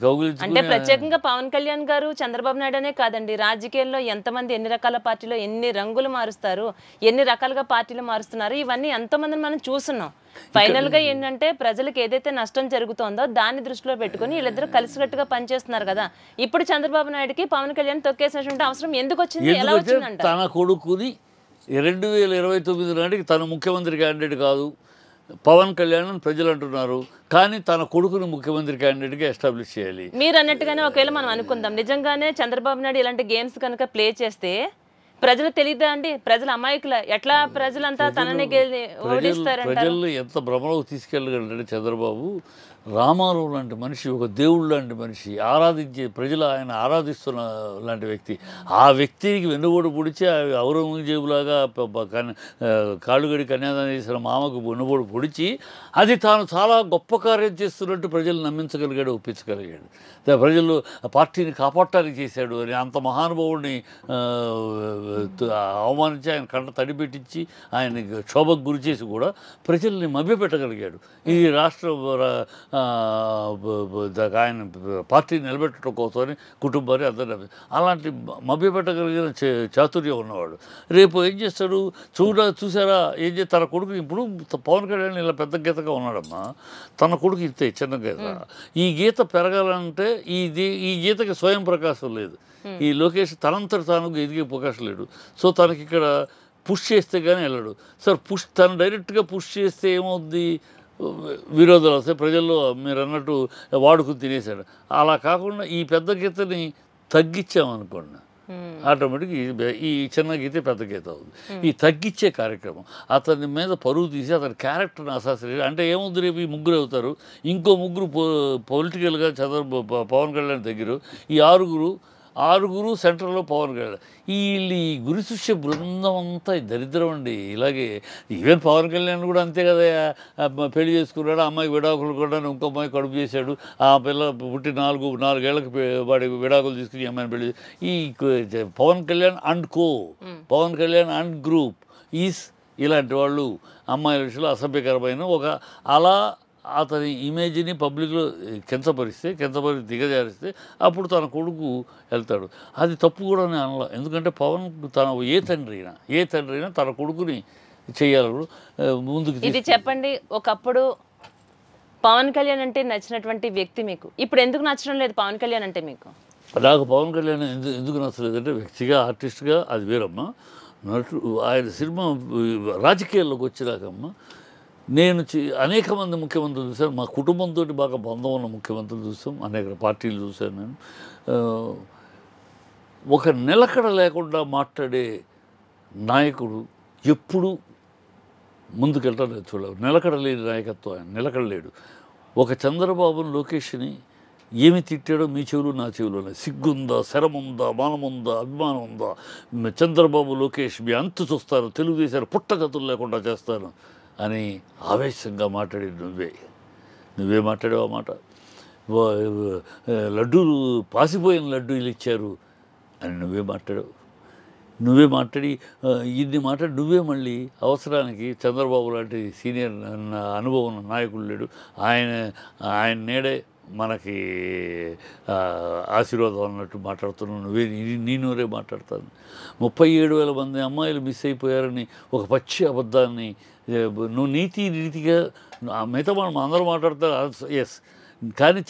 కౌగులించుకుని, అంటే ప్రత్యేకంగా పవన్ కళ్యాణ్ గారు చంద్రబాబు నాయుడు అనే కాదండి, రాజకీయాల్లో ఎంతమంది ఎన్ని రకాల పార్టీలో ఎన్ని రంగులు మారుస్తారు, ఎన్ని రకాలుగా పార్టీలు మారుస్తున్నారు, ఇవన్నీ ఎంతమందిని మనం చూస్తున్నాం. ఫైనల్ గా ఏంటంటే ప్రజలకు ఏదైతే నష్టం జరుగుతోందో దాన్ని దృష్టిలో పెట్టుకుని వీళ్ళిద్దరూ కలిసికట్టుగా పనిచేస్తున్నారు కదా. ఇప్పుడు చంద్రబాబు నాయుడుకి పవన్ కళ్యాణ్ తొక్కేసినటువంటి అవసరం ఎందుకు వచ్చింది, ఎలా వచ్చిందంట? తన కొడుకుని 2029 నాటికి తన ముఖ్యమంత్రి క్యాండిడేట్ కాదు పవన్ కళ్యాణ్ అని ప్రజలు అంటున్నారు, కానీ తన కొడుకుని ముఖ్యమంత్రి క్యాండిడేట్గా ఎస్టాబ్లిష్ చేయాలి. మీరు అన్నట్టుగానే ఒకవేళ మనం అనుకుందాం, నిజంగానే చంద్రబాబు నాయుడు ఇలాంటి గేమ్స్ కనుక ప్లే చేస్తే ప్రజలు తెలియదా అండి? ప్రజల అమాయకుల ఎట్లా ప్రజలంతా తనని ఓడిస్తారంట. ప్రజలు ఎంత భ్రమలోకి తీసుకెళ్ళగలంటే చంద్రబాబు రామారావు లాంటి మనిషి, ఒక దేవుడు లాంటి మనిషి, ఆరాధించే ప్రజలు ఆయన ఆరాధిస్తున్న లాంటి వ్యక్తి. ఆ వ్యక్తికి వెన్నుబోడు పొడిచి ఔరంగజేబులాగా కాళ్ళుగడి కన్యాదానం చేసిన మామకు వెన్నుబోడు పొడిచి అది తాను చాలా గొప్ప కార్యం చేస్తున్నట్టు ప్రజలు నమ్మించగలిగాడు, ఒప్పించగలిగాడు. ప్రజలు పార్టీని కాపాడటానికి చేశాడు అని అంత మహానుభావుడిని అవమానించి ఆయన కంట తడిపెట్టించి ఆయన క్షోభకు గురి చేసి కూడా ప్రజల్ని మభ్యపెట్టగలిగాడు. ఈ రాష్ట్ర ఆయన పార్టీని నిలబెట్టడం కోసమని కుటుంబాన్ని అందరినీ అలాంటి మభ్యపెట్టగలిగిన చాతుర్యం ఉన్నవాడు. రేపు ఏం చేస్తాడు చూసారా ఏం చేసి తన కొడుకు ఇప్పుడు పవన్ కళ్యాణ్ ఇలా పెద్ద గీతగా ఉన్నాడమ్మా, తన కొడుకు ఇంతే చిన్న గీత. ఈ గీత పెరగాలంటే ఈ గీతకి స్వయం ప్రకాశం లేదు. ఈ లోకేష్ తనంతట తాను ఎదిగే అవకాశం లేడు. సో తనకి ఇక్కడ పుష్ చేస్తే కానీ వెళ్ళడు. సార్ తను డైరెక్ట్గా పుష్ చేస్తే ఏమవుద్ది? విరోధాలు వస్తాయి ప్రజల్లో. మీరు అన్నట్టు వాడుకుని తినేశాడు. అలా కాకుండా ఈ పెద్ద గీతని తగ్గించామనుకోండి, ఆటోమేటిక్ ఈ చిన్న గీతే పెద్ద గీత అవుతుంది. ఈ తగ్గించే కార్యక్రమం అతని మీద పరువు తీసి అతని క్యారెక్టర్ని అసాసినేట్ అంటే ఏముంది, రేపు ఈ ముగ్గురు అవుతారు, ఇంకో ముగ్గురు పొలిటికల్గా పవన్ కళ్యాణ్ దగ్గర ఈ ఆరుగురు సెంటర్లో పవన్ కళ్యాణ్. ఈ గురి శిష్య బృందం అంతా దరిద్రం అండి. ఇలాగే ఈవెన్ పవన్ కళ్యాణ్ కూడా అంతే కదా, పెళ్లి చేసుకున్నాడు, అమ్మాయికి విడాకులు కూడా ఇంకో అమ్మాయి కడుపు చేశాడు, ఆ పిల్ల పుట్టి 4 ఏళ్ళకి వాడి విడాకులు తీసుకుని అమ్మాయిని పెళ్లి. ఈ Pawan Kalyan and Pawan Kalyan and group is ఇలాంటి వాళ్ళు అమ్మాయిల విషయంలో అసభ్యకరమైన అలా అతని ఇమేజ్ని పబ్లిక్లో కించపరిచి దిగజారిస్తే అప్పుడు తన కొడుకు వెళ్తాడు. అది తప్పు కూడా నేను అనలా. ఎందుకంటే పవన్ తన ఏ తండ్రి అయినా తన కొడుకుని చేయాలి ముందుకు. ఇది చెప్పండి, ఒకప్పుడు పవన్ కళ్యాణ్ అంటే నచ్చినటువంటి వ్యక్తి మీకు ఇప్పుడు ఎందుకు నచ్చడం లేదు? పవన్ కళ్యాణ్ అంటే మీకు? నాకు పవన్ కళ్యాణ్ ఎందుకు నచ్చలేదంటే వ్యక్తిగా, ఆర్టిస్ట్గా అది వేరమ్మా. ఆయన సినిమా రాజకీయాల్లోకి వచ్చినాకమ్మా నేను అనేక మంది ముఖ్యమంత్రులు చూశాను. మా కుటుంబంతో బాగా బంధం ఉన్న ముఖ్యమంత్రులు చూసాం, అనేక పార్టీలు చూశాను నేను. ఒక నిలకడ లేకుండా మాట్లాడే నాయకుడు ఎప్పుడు ముందుకెళ్ళలేదు చూడలేదు, నిలకడలేని నాయకత్వం ఆయన, నిలకడలేడు. ఒక చంద్రబాబును లోకేష్ని ఏమి తిట్టాడో మీ చెవులు నా చెవులు, సిగ్గుందా, శరముందా, మానముందా, అభిమానం ఉందా, చంద్రబాబు లోకేష్ మీ అంతు చూస్తారు, తెలుగుదేశాలు పుట్టగతులు లేకుండా చేస్తాను అని ఆవేశంగా మాట్లాడి నువ్వే మాట్లాడావు ఆ మాట. లడ్డూలు పాసిపోయిన లడ్డూలు ఇచ్చారు అని నువ్వే మాట్లాడి ఇన్ని మాట్లాడి నువ్వే మళ్ళీ అవసరానికి చంద్రబాబు లాంటి సీనియర్ అనుభవం ఉన్న నాయకుడు లేడు, ఆయన నేడే మనకి ఆశీర్వాదం అన్నట్టు మాట్లాడుతున్నావు, నువ్వే నీ నూరే మాట్లాడతాను. 37,000 మంది అమ్మాయిలు మిస్ అయిపోయారని ఒక పచ్చి అబద్ధాన్ని నువ్వు నీతిగా మిగతా మనం అందరూ మాట్లాడతారు. ఎస్, కానీ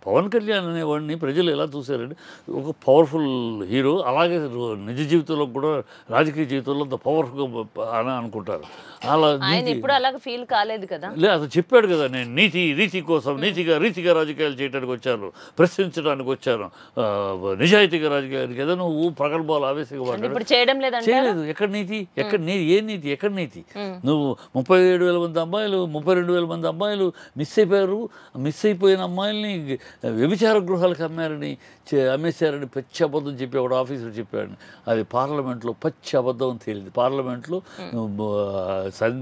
పవన్ కళ్యాణ్ అనేవాడిని ప్రజలు ఎలా చూశారంటే ఒక పవర్ఫుల్ హీరో, అలాగే నిజ జీవితంలో కూడా రాజకీయ జీవితంలో అంత పవర్ఫుల్ అని అనుకుంటారు. అలా ఆయన ఎప్పుడు అలాగే ఫీల్ కాలేదు కదా. లేదు, అతను చెప్పాడు కదా, నేను రీతి కోసం రీతిగా రాజకీయాలు చేయడానికి వచ్చాను, ప్రశ్నించడానికి వచ్చాను, నిజాయితీగా రాజకీయానికి. ఏదో నువ్వు ప్రగల్భాలు ఆవేశంగా చేయలేదు. ఎక్కడ నీతి, ఏ నీతి, ఎక్కడ నీతి? నువ్వు 37,000 మంది అమ్మాయిలు 32,000 మంది అమ్మాయిలు మిస్ అయిపోయారు. మిస్ అయిపోయిన అమ్మాయిల్ని వ్యభిచార గృహాలకు అమ్మేశారని పచ్చి అబద్ధం చెప్పి ఒక ఆఫీసర్ చెప్పాడు. అది పార్లమెంట్లో పచ్చి అబద్ధం అని తేలింది. పార్లమెంట్లో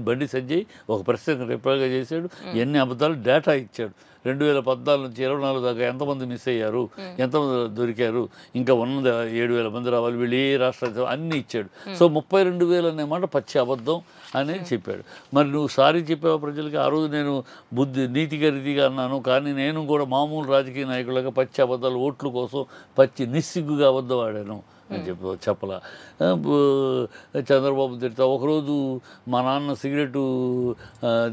బండి సంజయ్ ఒక ప్రశ్నకు రిప్లైగా చేశాడు, ఎన్ని అబద్ధాలు డేటా ఇచ్చాడు. 2014 నుంచి 24 దాకా ఎంతమంది మిస్ అయ్యారు, ఎంతమంది దొరికారు, ఇంకా ఉన్నది 7,000 మంది రావాలి, వీళ్ళు ఏ రాష్ట్రాలు అన్నీ ఇచ్చాడు. సో 32,000 అనే మాట పచ్చి అబద్ధం అనేది చెప్పాడు. మరి నువ్వు సారీ చెప్పావు ప్రజలకి. ఆ రోజు నేను నీతిగా అన్నాను, కానీ నేను కూడా మామూలు రాజకీయ నాయకులుగా పచ్చి అబద్ధాలు ఓట్ల కోసం నిస్సిగ్గుగా అబద్ధం ఆడాను అని చెప్పలా. చంద్రబాబు తిడతా, ఒకరోజు మా నాన్న సిగరెటు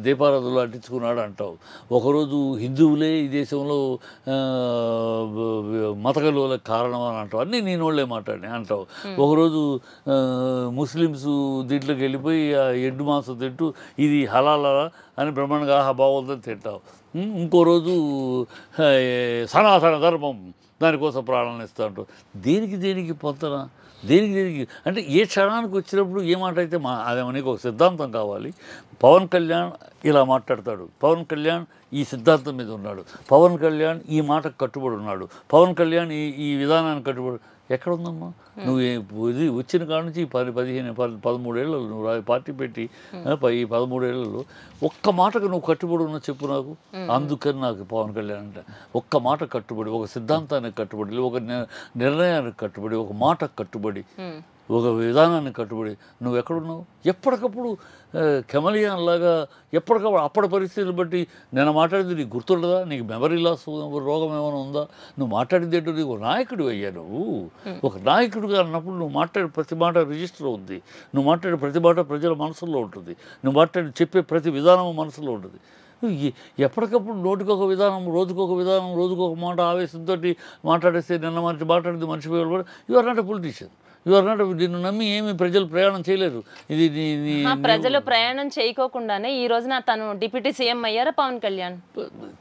దీపారాధనలో అంటించుకున్నాడు అంటావు, ఒకరోజు హిందువులే ఈ దేశంలో మతకలువలకు కారణం అని అంటావు, అన్నీ నేను వాళ్ళే మాట్లాడి అంటావు. ఒకరోజు ముస్లిమ్స్ దీంట్లోకి వెళ్ళిపోయి ఎడ్డు మాంసం తింటూ ఇది హలాలా అని బ్రహ్మాండంగా బాగుందని తింటావు. ఇంకో రోజు సనాతన ధర్మం దానికోసం ప్రాణాలను ఇస్తా ఉంటావు. దేనికి పొంతన, దేనికి అంటే ఏ క్షణానికి వచ్చినప్పుడు ఏ మాట అయితే అదేమనికి ఒక సిద్ధాంతం కావాలి. పవన్ కళ్యాణ్ ఇలా మాట్లాడతాడు, పవన్ కళ్యాణ్ ఈ సిద్ధాంతం మీద ఉన్నాడు, పవన్ కళ్యాణ్ ఈ మాటకు కట్టుబడి ఉన్నాడు, పవన్ కళ్యాణ్ ఈ విధానానికి కట్టుబడి. ఎక్కడ ఉందమ్మా? నువ్వు ఇది వచ్చిన కాడ నుంచి 13 ఏళ్ళలో నువ్వు పార్టీ పెట్టి ఈ 13 ఏళ్లలో ఒక్క మాటకు నువ్వు కట్టుబడి ఉన్న చెప్పు నాకు. అందుకని నాకు పవన్ కళ్యాణ్ అంటే ఒక్క మాట కట్టుబడి, ఒక సిద్ధాంతానికి కట్టుబడి, ఒక నిర్ణయానికి కట్టుబడి, ఒక మాటకు కట్టుబడి, ఒక విధానానికి కట్టుబడి నువ్వు ఎక్కడున్నావు? ఎప్పటికప్పుడు కెమలియన్ లాగా ఎప్పటికప్పుడు అప్పటి పరిస్థితులు బట్టి నేను మాట్లాడింది నీకు గుర్తుండదా? నీకు మెమరీ లాస్ రోగం ఏమైనా ఉందా? నువ్వు మాట్లాడింది ఏంటో నీకు నాయకుడు అయ్యా. నువ్వు ఒక నాయకుడిగా అన్నప్పుడు నువ్వు మాట్లాడే ప్రతి మాట రిజిస్టర్ అవుద్ది, నువ్వు మాట్లాడే ప్రతి మాట ప్రజల మనసులో ఉంటుంది, నువ్వు చెప్పే ప్రతి విధానం మనసులో ఉంటుంది. ఎప్పటికప్పుడు నోటికొక విధానం, రోజుకొక విధానం, రోజుకొక మాట ఆవేశంతో మాట్లాడేస్తే నిన్న మాట్లాడింది మర్చిపోయాడు కూడా. You are not a politician, you are not. నిన్ను నమ్మి ఏమి ప్రజలు ప్రయాణం చేయలేరు. ప్రజలు ప్రయాణం చేయకోకుండానే ఈ రోజున తను డిప్యూటీ సీఎం అయ్యారా పవన్ కళ్యాణ్?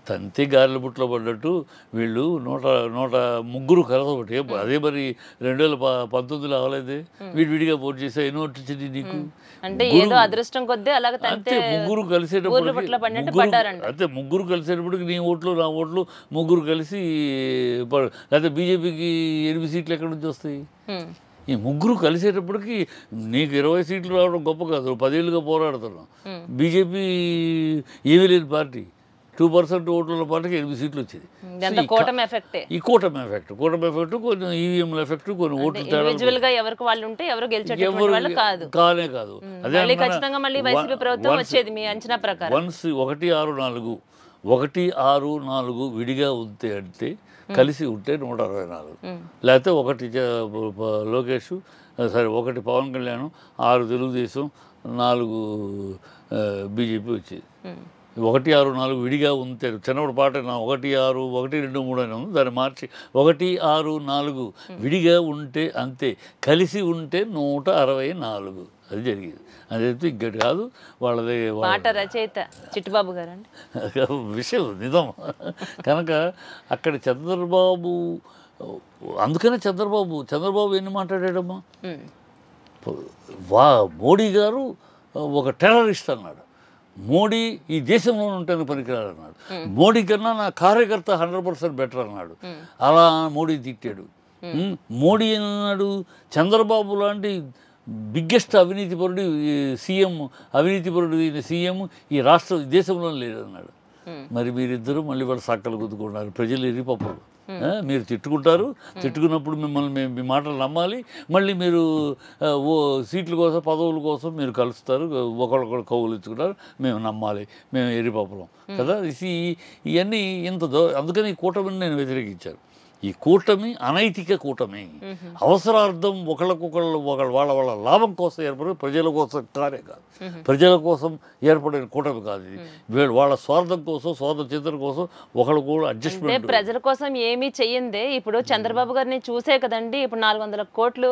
తంతి గారెల బుట్లో పడ్డట్టు వీళ్ళు 103 కలసబట్టి. అదే మరి 2019లో అవలేదు, విడిగా పోటీ చేసా. ఎన్నో వచ్చింది నీకు అంటే ఏదో అదృష్టం కొద్దీ అలాగే అంతే. ముగ్గురు కలిసేటప్పటికి నీ ఓట్లు నా ఓట్లు ముగ్గురు కలిసి, లేకపోతే బీజేపీకి 8 సీట్లు ఎక్కడి నుంచి వస్తాయి? ఈ ముగ్గురు కలిసేటప్పటికి నీకు 20 సీట్లు రావడం గొప్ప కాదు. 10 ఏళ్ళుగా పోరాడుతున్నాం. బీజేపీ ఏమీ లేని పార్టీ, 2% ఓట్ల పార్టీకి 8 సీట్లు వచ్చేది. ఈ కూటమి ఎఫెక్ట్, కొన్ని ఈవీఎంల ఎఫెక్ట్, కొన్ని ఓట్లు తేడా, ఎవరికి వాళ్ళు ఉంటే ఎవరు గెలిచేటటువంటి కాదు. అదే ఖచ్చితంగా మళ్ళీ వైసీపీ ప్రభుత్వం వచ్చేది మీ అంచనా ప్రకారం. 164 విడిగా ఉంటే అంటే కలిసి ఉంటే 164, లేకపోతే ఒకటి లోకేష్, సరే ఒకటి పవన్ కళ్యాణ్, 6 తెలుగుదేశం, 4 బీజేపీ వచ్చేది. 164 విడిగా ఉంటే చిన్నప్పుడు పాట 1 6 1 2 3 అని ఉంది, దాన్ని మార్చి 164 విడిగా ఉంటే అంతే, కలిసి ఉంటే 164. అది జరిగింది. అదైతే ఇంకటి కాదు. వాళ్ళది రచయిత చిట్టుబాబు గారు విషయం నిజం. కనుక అక్కడ చంద్రబాబు, అందుకనే చంద్రబాబు ఎన్ని మాట్లాడాడమ్మా. మోడీ గారు ఒక టెర్రరిస్ట్ అన్నాడు. మోడీ ఈ దేశంలో ఉంటేనే పనికిరాడు అన్నాడు. మోడీ కన్నా నా కార్యకర్త 100% బెటర్ అన్నాడు. అలా మోడీ తిట్టాడు. మోడీ అన్నాడు చంద్రబాబు లాంటి బిగ్గెస్ట్ అవినీతిపరుడు సీఎం, అవినీతిపరుడు సీఎం ఈ దేశంలో లేదన్నాడు. మరి మీరిద్దరూ మళ్ళీ వాళ్ళ సక్కలు గుద్దుకున్నారు. ప్రజలు ఎరిపప్పులు. మీరు తిట్టుకుంటారు, తిట్టుకున్నప్పుడు మిమ్మల్ని మీ మాటలు నమ్మాలి. మళ్ళీ మీరు సీట్ల కోసం పదవుల కోసం మీరు కలుస్తారు, ఒకళ్ళొకళ్ళు కవులు ఇచ్చుకుంటారు, మేము నమ్మాలి, మేము ఎరిపప్పులం కదా. ఇవన్నీ అందుకని ఈ కూటమిని నేను వ్యతిరేకించాను. ఈ కూటమి అనైతిక కూటమి. అవసరార్థం ఒకళ్ళకొకళ్ళు వాళ్ళ లాభం కోసం ఏర్పడే, ప్రజల కోసం కాదే కాదు, ప్రజల కోసం ఏర్పడిన కూటమి కాదు ఇది. వాళ్ళ స్వార్థం కోసం, స్వార్థ చింతన కోసం ఒకళ్ళు కూడా అడ్జస్ట్మెంట్. ప్రజల కోసం ఏమీ చెయ్యిందే. ఇప్పుడు చంద్రబాబు గారిని చూసే కదండి ఇప్పుడు 400 కోట్లు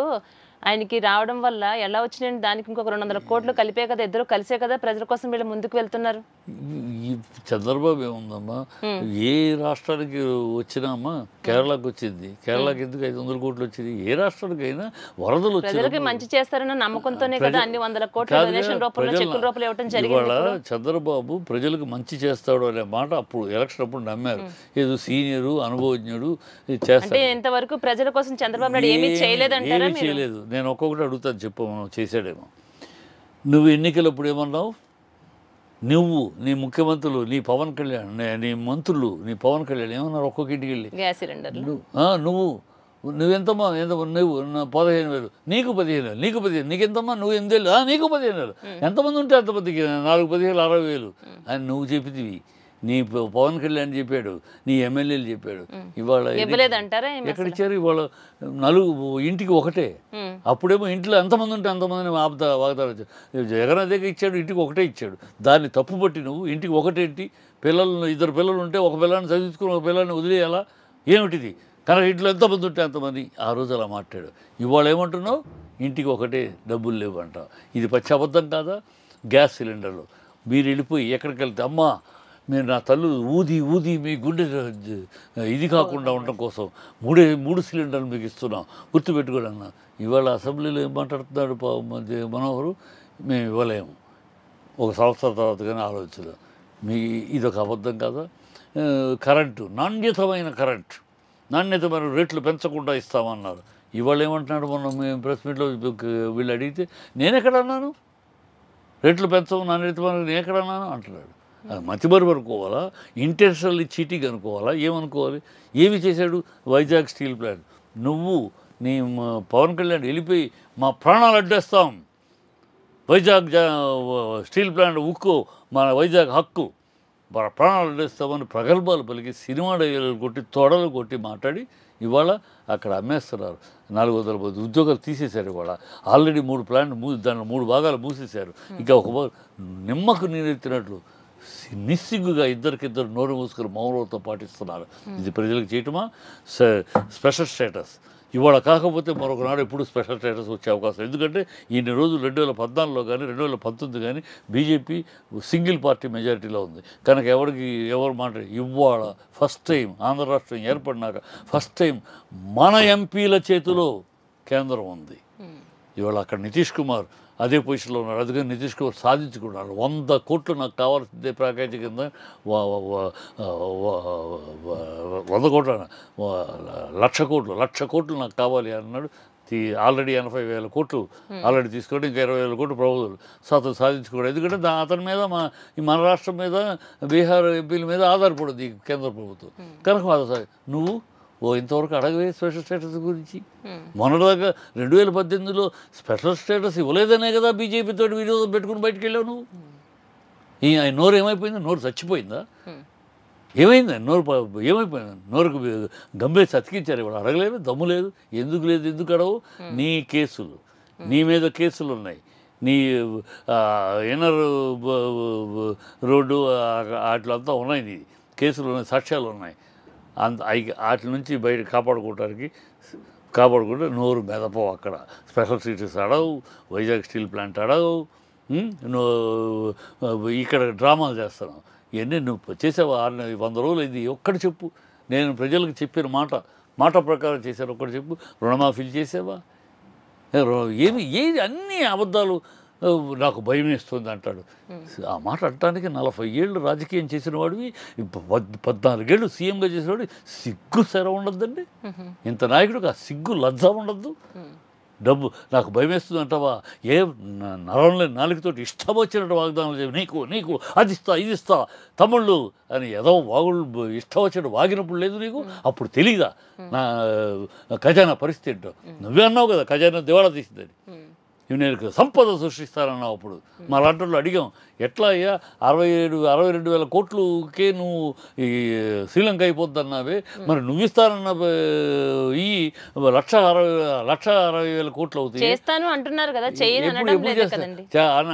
ఆయనకి రావడం వల్ల ఎలా వచ్చినాయండి. దానికి ఇంకొక 200 కోట్లు కలిపే కదా, ఇద్దరు కలిసే కదా ప్రజల కోసం వీళ్ళు ముందుకు వెళ్తున్నారు. చంద్రబాబు ఏముందమ్మా, ఏ రాష్ట్రానికి వచ్చినామా, కేరళకు వచ్చింది, కేరళకి ఎందుకు 500 కోట్లు వచ్చింది? ఏ రాష్ట్రానికి అయినా వరదలు వచ్చి ప్రజలకి మంచి చేస్తారన్న నమ్మకంతోనే కదా అన్ని 100 కోట్లు డొనేషన్ రూపంలో, చెక్కుల రూపంలో ఇవ్వడం జరిగింది. ఇవాళ చంద్రబాబు ప్రజలకు మంచి చేస్తాడు అనే మాట అప్పుడు ఎలక్షన్ అప్పుడు నమ్మారు. ఏదో సీనియరు, అనుభవజ్ఞుడు చేస్తాడు. అంటే ఇంతవరకు ప్రజల కోసం చంద్రబాబు నాయుడు ఏమీ చేయలేదంటారా? ఏమీ చేయలేదు. నేను ఒక్కొక్కటి అడుగుతాను, చెప్పు చేశాడేమో. నువ్వు ఎన్నికలప్పుడు ఏమన్నావు? నువ్వు, నీ ముఖ్యమంత్రులు, నీ పవన్ కళ్యాణ్, నీ మంత్రులు, నీ పవన్ కళ్యాణ్ ఏమన్నారు? ఒక్కొక్క ఇంటికి వెళ్ళి గ్యాస్ సిలిండర్లు నువ్వెంతమ్మా, నువ్వు 15,000, నీకు 15,000, నీకు 15,000, నీకెంతమ్మా, నువ్వు 8,000, నీకు 15,000, ఎంతమంది ఉంటే అంతమందికి 4, 15,000, 60,000 అని నువ్వు చెప్పితివి. నీ పవన్ కళ్యాణ్ చెప్పాడు, నీ ఎమ్మెల్యేలు చెప్పాడు. ఇవాళ ఎక్కడిచ్చారు? ఇవాళ ఇంటికి ఒకటే. అప్పుడేమో ఇంట్లో ఎంతమంది ఉంటే అంతమందిని వాగ్దానం. జగన్ అదే ఇచ్చాడు, ఇంటికి ఒకటే ఇచ్చాడు. దాన్ని తప్పుపట్టి నువ్వు ఇంటికి ఒకటేంటి, పిల్లలు 2 పిల్లలు ఉంటే ఒక పిల్లాన్ని చదివించుకుని ఒక పిల్లాన్ని వదిలేయాలా ఏమిటిది? కనుక ఇంట్లో ఎంతమంది ఉంటే అంతమంది. ఆ రోజు అలా మాట్లాడు. ఇవాళ ఏమంటున్నావు? ఇంటికి ఒకటే, డబ్బులు లేవు అంటావు. ఇది పచ్చి అబద్ధం కాదా? గ్యాస్ సిలిండర్లు మీరు వెళ్ళిపోయి ఎక్కడికి వెళ్తే, అమ్మా మీరు నా తల్లు ఊది మీ గుండె ఇది కాకుండా ఉండడం కోసం 3 సిలిండర్లు మీకు ఇస్తున్నాం, గుర్తుపెట్టుకోండి అన్న. ఇవాళ అసెంబ్లీలో ఏం మాట్లాడుతున్నాడు మనోహరు? మేము ఇవ్వలేము, ఒక సంవత్సరం తర్వాత కానీ ఆలోచన. ఇదొక అబద్ధం కాదా? కరెంటు, నాణ్యతమైన రేట్లు పెంచకుండా ఇస్తామన్నారు. ఇవాళ ఏమంటున్నాడు? మొన్న మేము ప్రెస్ మీట్లో వీళ్ళు అడిగితే నేనెక్కడన్నాను రేట్లు పెంచవు, నాణ్యతమైన నేనెక్కడన్నాను అంటున్నాడు. మతిమరుపు అనుకోవాలా, ఇంటెన్షనల్లీ చీటింగ్ అనుకోవాలా, ఏమనుకోవాలి? ఏమి చేశాడు? వైజాగ్ స్టీల్ ప్లాంట్ నువ్వు నీ పవన్ కళ్యాణ్ వెళ్ళిపోయి మా ప్రాణాలు అడ్డేస్తాం, వైజాగ్ స్టీల్ ప్లాంట్ ఉక్కు మన వైజాగ్ హక్కు, మన ప్రాణాలు అడ్డేస్తామని ప్రగల్భాలు పలికి సినిమా డైలాగులు కొట్టి తొడలు కొట్టి మాట్లాడి ఇవాళ అక్కడ అమ్మేస్తున్నారు. 400 ఉద్యోగాలు తీసేశారు. ఇవాళ ఆల్రెడీ 3 ప్లాంట్ దాంట్లో 3 భాగాలు మూసేశారు. ఇంకా ఒక నిమ్మకు నీరెత్తినట్లు నిస్సిగ్గుగా ఇద్దరికిద్దరు నోరు మూసుకొని మౌనంతో పాటిస్తున్నారు. ఇది ప్రజలకు చేయటమా? స్పెషల్ స్టేటస్ ఇవాళ కాకపోతే మరొక నాడు ఎప్పుడు స్పెషల్ స్టేటస్ వచ్చే అవకాశం. ఎందుకంటే ఇన్ని రోజులు 2014లో కానీ 2019 కానీ బీజేపీ సింగిల్ పార్టీ మెజారిటీలో ఉంది. కనుక ఎవరు మాట ఇవాళ ఫస్ట్ టైం ఆంధ్ర రాష్ట్రం ఏర్పడినాక ఫస్ట్ టైం మన ఎంపీల చేతిలో కేంద్రం ఉంది. ఇవాళ అక్కడ నితీష్ కుమార్ అదే పొజిషన్లో ఉన్నాడు. అందుకని నితీష్ కుమార్ సాధించుకున్నాడు. 100 కోట్లు నాకు కావాల్సిందే ప్యాకేజీ కింద, 100 కోట్లు 1,00,000 కోట్లు నాకు కావాలి అన్నాడు. ఆల్రెడీ 80,000 కోట్లు ఆల్రెడీ తీసుకోవడం, ఇంకా 20,000 కోట్లు ప్రభుత్వం సాధించుకోవడం. ఎందుకంటే అతని మీద మన రాష్ట్రం మీద, బీహార్ ఎంపీల మీద ఆధారపడుతుంది కేంద్ర ప్రభుత్వం. కనుక నువ్వు ఇంతవరకు అడగవే స్పెషల్ స్టేటస్ గురించి. మొన్నటిదాకా 2018లో స్పెషల్ స్టేటస్ ఇవ్వలేదనే కదా బీజేపీతో విరోధం పెట్టుకుని బయటకు వెళ్ళావు నువ్వు. నోరు ఏమైపోయిందా? నోరు చచ్చిపోయిందా? ఏమైందా? ఏమైపోయింది? నోరుకు గంభీర అతికించారు. ఇవాళ అడగలేదు, దమ్ము లేదు. ఎందుకు లేదు? ఎందుకు అడవు? నీ కేసులు, నీ మీద కేసులు ఉన్నాయి. నీ ఇన్నర్ రోడ్డు వాటిలంతా ఉన్నాయి, నీ కేసులు ఉన్నాయి, సాక్ష్యాలు ఉన్నాయి. వాటి నుంచి బయట కాపాడుకుంటే నోరు మెదపవు. అక్కడ స్పెషల్ స్టేటస్ అడవు, వైజాగ్ స్టీల్ ప్లాంట్ అడవు, ఇక్కడ డ్రామాలు చేస్తున్నావు. ఇవన్నీ నువ్వు చేసావా? 100 రోజులు అయింది. ఒక్కటి చెప్పు. నేను ప్రజలకు చెప్పిన మాట ప్రకారం చేశాను. ఒక్కటి చెప్పు. రుణమాఫీలు చేసావా? ఏది అన్ని అబద్ధాలు. నాకు భయం వేస్తుంది అంటాడు. ఆ మాట అనటానికి 40 ఏళ్ళు రాజకీయం చేసిన వాడివి 14 ఏళ్ళు సీఎంగా చేసిన వాడి సిగ్గు సెర ఉండద్దండి. ఇంత నాయకుడికి ఆ సిగ్గు లజ్జ ఉండద్దు. డబ్బు నాకు భయం వేస్తుంది అంటావా? ఏ నరంలో నాలుగుతోటి ఇష్టం వచ్చినట్టు వాగ్దానాలు చేయ, నీకు అది ఇస్తా ఇది ఇస్తా తమ్ముళ్ళు అని ఏదో వాగుళ్ళు ఇష్టం వచ్చినట్టు వాగినప్పుడు లేదు నీకు? అప్పుడు తెలీదా నా ఖజానా పరిస్థితి ఏంటో? నువ్వే అన్నావు కదా ఖజానా దివాళా తీసిందని. నేను సంపద సృష్టిస్తానన్నావు. అప్పుడు మా లాంటి వాళ్ళు అడిగాం, ఎట్లా అయ్యా 62,000 కోట్లుకే నువ్వు ఈ శ్రీలంక అయిపోద్ది అన్నావే, మరి నువ్వు ఇస్తానన్న ఈ 1,60,000 కోట్లు అవుతాయి చేస్తాను అంటున్నారు కదా,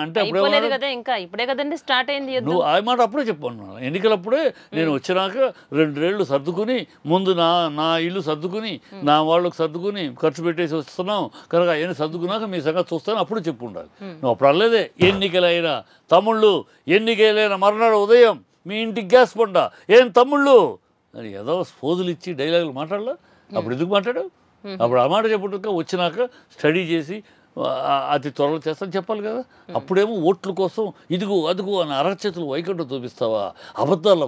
అంటే ఇప్పుడే కదండి స్టార్ట్ అయింది. నువ్వు ఆ మాట అప్పుడే చెప్పాను. ఎన్నికలప్పుడే నేను వచ్చినాక 2 ఏళ్ళు సర్దుకుని ముందు నా ఇల్లు సర్దుకుని నా వాళ్ళకు సర్దుకుని ఖర్చు పెట్టేసి వస్తున్నాం కనుక అవన్నీ సర్దుకున్నాక మీ సంగతి చూస్తాను అప్పుడు చెప్పు ఉండాలి. నువ్వు అప్పుడు అల్లేదే ఎన్నికలైనా తమ్ముళ్ళు ఎన్నికలైన మర్నాడు ఉదయం మీ ఇంటికి గ్యాస్ పండ ఏం తమ్ముళ్ళు అని ఏదో ఫోజులు ఇచ్చి డైలాగులు మాట్లాడలా? అప్పుడు ఎందుకు మాట్లాడావు? అప్పుడు ఆ మాట చెప్పుడుక వచ్చినాక స్టడీ చేసి అతి త్వరలో చేస్తాను చెప్పాలి కదా. అప్పుడేమో ఓట్ల కోసం ఇదిగో అదుగో అని అరచేతులు వైకుంఠం చూపిస్తావా, అబద్ధాల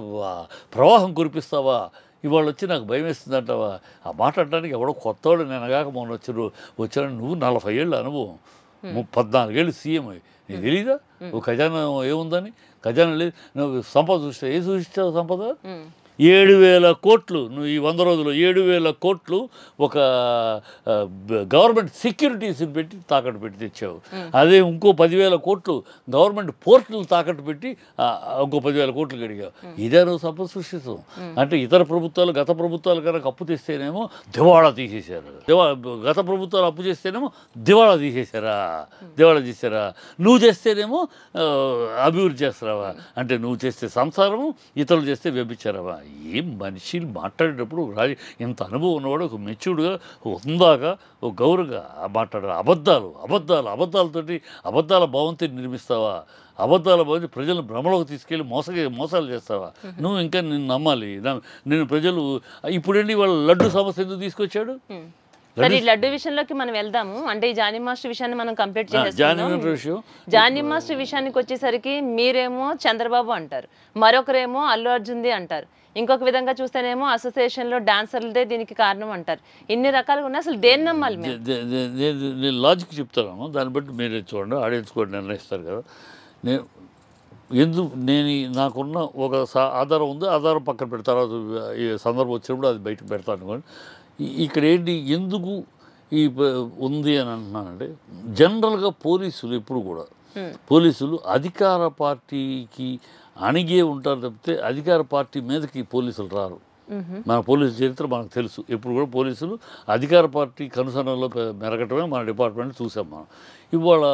ప్రవాహం కురిపిస్తావా? ఇవాళ వచ్చి నాకు భయం వేస్తుంది అంటావా? ఆ మాట అనడానికి ఎవడో కొత్తవాడు నేనగాక మొన్న వచ్చాను. నువ్వు 40 ఏళ్ళ అనుభవం, 14 ఏళ్ళు సీఎం అయ్యి నీకు తెలీదా ఓ ఖజానా ఏముందని? ఖజానా లేదు. నువ్వు సంపద చూస్తే ఏం చూసిస్తావు? సంపద 7,000 కోట్లు. నువ్వు ఈ 100 రోజులు 7,000 కోట్లు ఒక గవర్నమెంట్ సెక్యూరిటీస్ని పెట్టి తాకట్టు పెట్టి తెచ్చావు. అదే ఇంకో 10,000 కోట్లు గవర్నమెంట్ పోర్టులు తాకట్టు పెట్టి ఇంకో 10,000 కోట్లు గడిగావు. ఇదే నువ్వు సంపద సృష్టిస్తావు అంటే? ఇతర ప్రభుత్వాలు గత ప్రభుత్వాలు కనుక అప్పు తెస్తేనేమో దివాళా తీసేశారు. గత ప్రభుత్వాలు అప్పు చేస్తేనేమో దివాళా తీసేశారా? నువ్వు చేస్తేనేమో అభివృద్ధి చేస్తావా? అంటే నువ్వు చేస్తే సంసారము, ఇతరులు చేస్తే వ్యభిచారమా? ఏం మనిషి మాట్లాడేటప్పుడు ఇంత అనుభవం ఉన్నవాడు ఒక మెచ్యూర్డ్గా ఉందాగా ఒక గౌరవంగా మాట్లాడారు. అబద్ధాలతోటి అబద్ధాల భావంతో నిర్మిస్తావా? అబద్ధాల భావం ప్రజలను భ్రమలోకి తీసుకెళ్ళి మోసాలు చేస్తావా? నువ్వు ఇంకా నిన్ను నమ్మాలి. నేను ప్రజలు ఇప్పుడండి వాళ్ళ లడ్డు సమస్య ఎందుకు తీసుకొచ్చాడు? సరే, ఈ లడ్డు విషయంలోకి మనం వెళ్దాము. అంటే ఈ జానీ మాస్టర్ విషయాన్ని మనం కంప్లీట్ చేసేస్తున్నాం. జానీ మాస్టర్ విషయానికి వచ్చేసరికి మీరేమో చంద్రబాబు అంటారు, మరొకరేమో అల్లు అర్జున్ది అంటారు, ఇంకొక విధంగా చూస్తేనేమో అసోసియేషన్లో డాన్సర్లదే దీనికి కారణం అంటారు. ఇన్ని రకాలుగా ఉన్నాయి, అసలు దేన్ని నమ్మాలి? నేను లాజిక్ చెప్తాను, దాన్ని బట్టి మీరే చూడండి, ఆడియన్స్ కూడా నిర్ణయిస్తారు కదా. నేను నాకున్న ఒక ఆధారం ఉంది, ఆధారం పక్కన పెడతారు. ఈ సందర్భం వచ్చినప్పుడు అది బయటకు పెడతాను అనుకోండి. ఇక్కడ ఏంటి ఎందుకు ఈ ఉంది అని అంటున్నానంటే, జనరల్గా పోలీసులు ఎప్పుడు కూడా అధికార పార్టీకి అణిగే ఉంటారు తప్పితే అధికార పార్టీ మీదకి పోలీసులు రారు. మన పోలీసు చరిత్ర మనకు తెలుసు. ఎప్పుడు కూడా పోలీసులు అధికార పార్టీ కనుసనలో మెరగటమే మన డిపార్ట్మెంట్ చూసాం మనం. ఇవాళ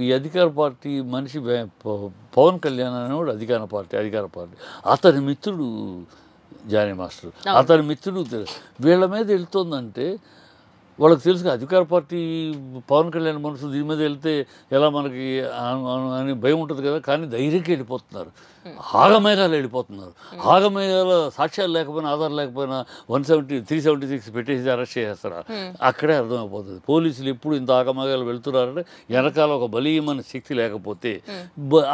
ఈ అధికార పార్టీ మనిషి పవన్ కళ్యాణ్ అనేవాడు అధికార పార్టీ అతని మిత్రుడు జానీ మాస్టర్, అతని మిత్రుడు వీళ్ళ మీద వెళ్తుందంటే వాళ్ళకి తెలుసు అధికార పార్టీ పవన్ కళ్యాణ్ మనసు దీని మీద వెళ్తే ఎలా మనకి అని భయం ఉంటుంది కదా. కానీ ధైర్యంగా వెళ్ళిపోతున్నారు, ఆగమేఘాలు వెళ్ళిపోతున్నారు. ఆగమేఘాల సాక్ష్యాలు లేకపోయినా ఆధారం లేకపోయినా 376 పెట్టేసి అరెస్ట్ చేసేస్తారు. అక్కడే అర్థమైపోతుంది పోలీసులు ఎప్పుడు ఇంత ఆగమేఘాలు వెళ్తున్నారంటే వెనకాల ఒక బలీయమైన శక్తి లేకపోతే,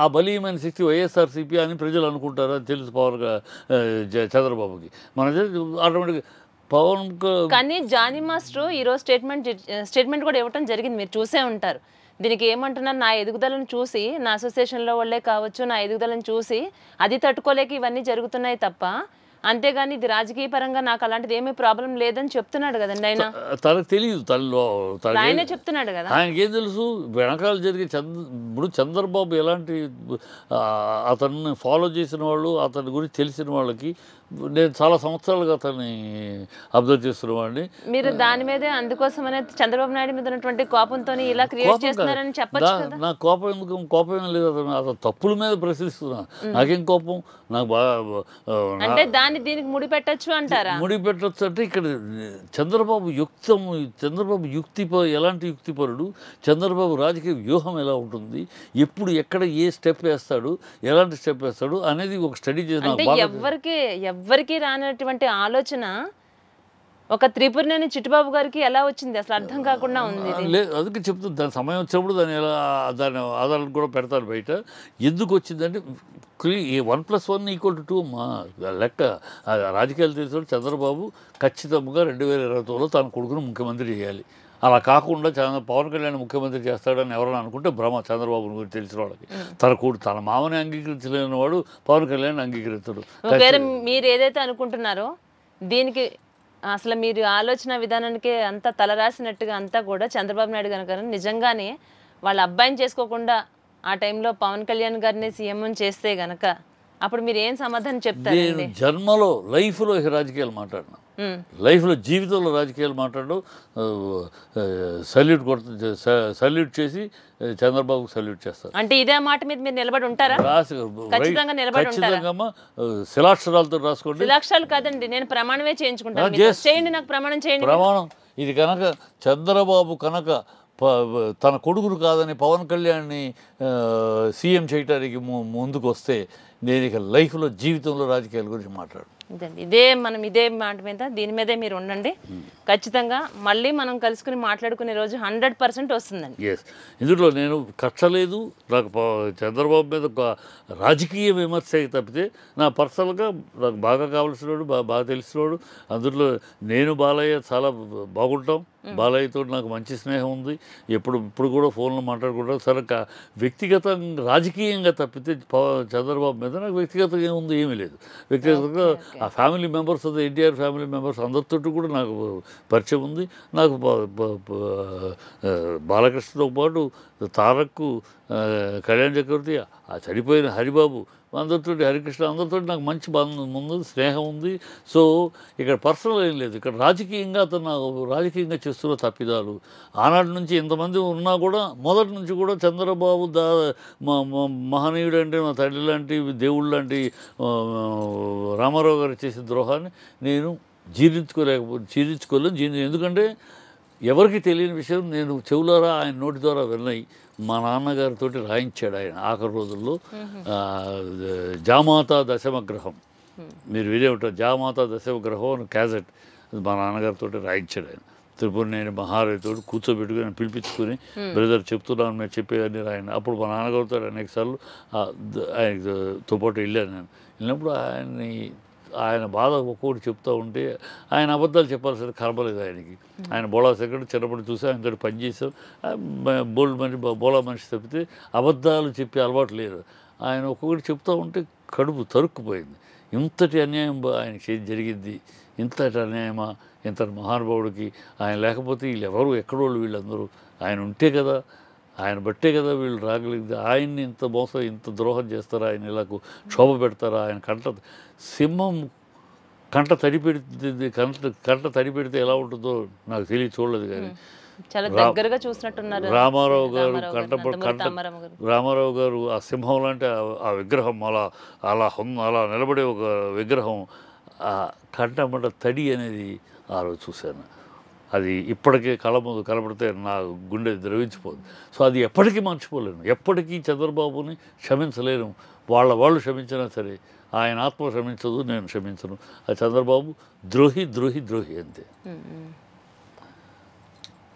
ఆ బలీయమైన శక్తి వైఎస్ఆర్సీపీ అని ప్రజలు అనుకుంటారు. అది తెలుసు చంద్రబాబుకి. మన ఆటోమేటిక్గా కానీ జానీ మాస్టర్ ఈరోజు స్టేట్మెంట్ కూడా ఇవ్వటం జరిగింది, మీరు చూసే ఉంటారు. దీనికి ఏమంటున్నారు, నా ఎదుగుదలను చూసి, నా అసోసియేషన్లో వాళ్ళే కావచ్చు, నా ఎదుగుదలను చూసి అది తట్టుకోలేక ఇవన్నీ జరుగుతున్నాయి తప్ప, అంతేగాని ఇది రాజకీయ పరంగా నాకు అలాంటిది ఏమీ ప్రాబ్లం లేదని చెప్తున్నాడు కదండి. ఆయన తనకు తెలియదు, ఆయనే చెప్తున్నాడు కదా. ఆయనకేం తెలుసు వెనకాల జరిగే ఇప్పుడు చంద్రబాబు ఎలాంటి అతన్ని ఫాలో చేసిన వాళ్ళు, అతని గురించి తెలిసిన వాళ్ళకి నేను చాలా సంవత్సరాలుగా అతన్ని అబ్జర్వ్ చేస్తున్నవాడిని. మీరు దాని మీదే అందుకోసమనే చంద్రబాబు నాయుడు మీద ఉన్నటువంటి కోపంతో ఇలా క్రియేట్ చేస్తున్నారని చెప్పొచ్చు కదా. నాకు కోపం ఏం లేదు, అతను తప్పుల మీద ప్రశ్నిస్తున్నా, నాకేం కోపం? నాకు బాగా అంటే దాన్ని దీనికి ముడి పెట్టచ్చు అంటారా? ముడి పెట్టచ్చు అంటే ఇక్కడ చంద్రబాబు యుక్తి ఎలాంటి యుక్తిపరుడు, చంద్రబాబు రాజకీయ వ్యూహం ఎలా ఉంటుంది, ఎప్పుడు ఎక్కడ ఏ స్టెప్ వేస్తాడు, ఎలాంటి స్టెప్ వేస్తాడు అనేది ఒక స్టడీ చేసిన ఎవ్వరికి రానటువంటి ఆలోచన ఒక త్రిపురనేని చిట్టుబాబు గారికి ఎలా వచ్చింది అసలు అర్థం కాకుండా ఉంది ఇది. లేదు అందుకే చెప్తుంది, దాని సమయం వచ్చినప్పుడు దాని ఆధారాలు కూడా పెడతారు బయట. ఎందుకు వచ్చిందంటే 1+1 = 2 మా లెక్క. రాజకీయాలు తెలిసిన చంద్రబాబు ఖచ్చితంగా 2029లో తన కొడుకును ముఖ్యమంత్రి చేయాలి. అలా కాకుండా పవన్ కళ్యాణ్ ముఖ్యమంత్రి చేస్తాడని ఎవరైనా అనుకుంటే భ్రమ. చంద్రబాబు గురించి తెలిసిన వాళ్ళకి తన మామని అంగీకరించలేని వాడు పవన్ కళ్యాణ్ అంగీకరిస్తాడు. ఒకవేళ మీరు ఏదైతే అనుకుంటున్నారో దీనికి అసలు మీరు ఆలోచన విధానానికి అంతా తలరాసినట్టుగా అంతా కూడా చంద్రబాబు నాయుడు కనుక నిజంగానే వాళ్ళ అబ్బాయిని చేసుకోకుండా ఆ టైంలో పవన్ కళ్యాణ్ గారిని సీఎం చేస్తే గనక అప్పుడు మీరు ఏం సమాధానం చెప్తారు? నేను జన్మలో లైఫ్లో రాజకీయాలు మాట్లాడినా, లైఫ్లో జీవితంలో రాజకీయాలు మాట్లాడడం, సల్యూట్ చేసి చంద్రబాబుకు సల్యూట్ చేస్తారు. అంటే ఇదే మాట మీద మీరు నిలబడి ఉంటారా? ఖచ్చితంగా నిలబడి ఉంటారా? శిలాక్షరాలతో రాసుకోండి. శిలాక్షరాలు కాదండి, నేను ప్రమాణమే చేయించుకుంటాను. చేయండి, నాకు ప్రమాణం చేయండి. ప్రమాణం ఇది కనుక చంద్రబాబు కనుక తన కొడుకును కాదని పవన్ కళ్యాణ్ని సీఎం చేయడానికి ముందుకు వస్తే నేను ఇక లైఫ్లో జీవితంలో రాజకీయాల గురించి మాట్లాడు. ఇదే మాట మీద దీని మీదే మీరు ఉండండి. ఖచ్చితంగా మళ్ళీ మనం కలుసుకుని మాట్లాడుకునే రోజు 100% వస్తుందండి. ఎస్, ఇందులో నేను కక్షలేదు. నాకు చంద్రబాబు మీద ఒక రాజకీయ విమర్శ తప్పితే నా పర్సనల్గా నాకు బాగా కావాల్సినవాడు, బాగా తెలిసినవాడు. అందులో నేను బాలయ్య చాలా బాగుంటాం. బాలయ్యతో నాకు మంచి స్నేహం ఉంది. ఇప్పుడు కూడా ఫోన్లో మాట్లాడుకుంటాం. సరే వ్యక్తిగతంగా రాజకీయంగా తప్పితే చంద్రబాబు మీద నాకు వ్యక్తిగతంగా ఏముంది, ఏమీ లేదు. వ్యక్తిగతంగా ఆ family members NTR family members అందరితో కూడా నాకు పరిచయం ఉంది. నాకు బాలకృష్ణతో పాటు తారక్, కళ్యాణ్ చక్రవర్తి, ఆ చనిపోయిన హరిబాబు అందరితో, హరికృష్ణ అందరితో నాకు మంచి బంధం ఉంది, స్నేహం ఉంది. సో ఇక్కడ పర్సనల్ ఏం లేదు. ఇక్కడ రాజకీయంగా రాజకీయంగా చేస్తున్న తప్పిదాలు ఆనాటి నుంచి ఇంతమంది ఉన్నా కూడా మొదటి నుంచి కూడా చంద్రబాబు మహనీయుడు అంటే మా తండ్రి లాంటి దేవుళ్ళు లాంటి రామారావు గారు చేసిన ద్రోహాన్ని నేను జీర్ణించుకోలేను. ఎందుకంటే ఎవరికి తెలియని విషయం నేను చెవులారా ఆయన నోటి ద్వారా విన్నాయి. మా నాన్నగారితో రాయించాడు ఆయన ఆఖరి రోజుల్లో జామాతా దశమగ్రహం. మీరు వినే ఉంటారు, జామాతా దశమగ్రహం అని క్యాసెట్ మా నాన్నగారితో రాయించాడు ఆయన. త్రిపురనేని మహారాజుతో కూర్చోబెట్టుకుని పిలిపించుకుని బ్రదర్ చెప్తున్నాను మేము చెప్పేవన్నీ రాయండి. అప్పుడు మా నాన్నగారితో అనేక సార్లు ఆయనతో పాటు వెళ్ళాను. నేను వెళ్ళినప్పుడు ఆయన బాధ ఒక్కొక్కటి చెప్తూ ఉంటే ఆయన అబద్ధాలు చెప్పాల్సిన కర్మలేదు ఆయనకి. ఆయన బోళా సెకండ్ చిన్నప్పుడు చూసి ఆయనతో పనిచేసాం. బోళా మనిషి తప్పితే అబద్ధాలు చెప్పే అలవాటు లేదు. ఆయన ఒక్కొక్కటి చెప్తూ ఉంటే కడుపు తరుక్కుపోయింది. ఇంతటి అన్యాయం ఆయనకి జరిగింది, ఇంతటి అన్యాయమా ఇంత మహానుభావుడికి? ఆయన లేకపోతే వీళ్ళు ఎవరు ఎక్కడోళ్ళు, వీళ్ళందరూ ఆయన ఉంటే కదా, ఆయన బట్టే కదా వీళ్ళు రాగలిగింది. ఆయన్ని ఇంత మోసం ఇంత ద్రోహం చేస్తారా, ఆయన ఇలాగ క్షోభ పెడతారా? ఆయన సింహం కంట తడి పెడితే ఎలా ఉంటుందో నాకు తెలియ చూడలేదు. కానీ రామారావు గారు ఆ సింహం లాంటి ఆ విగ్రహం అలా నిలబడే ఒక విగ్రహం కంటమట తడి అనేది ఆ రోజు చూశాను. అది ఇప్పటికే కళ్ళ ముందు కనబడితే నా గుండె ద్రవించిపోదు. సో అది ఎప్పటికీ మర్చిపోలేను, ఎప్పటికీ చంద్రబాబుని క్షమించలేను. వాళ్ళు క్షమించినా సరే ఆయన ఆత్మ క్షమించదు, నేను క్షమించను. ఆ చంద్రబాబు ద్రోహి ద్రోహి ద్రోహి అంతే.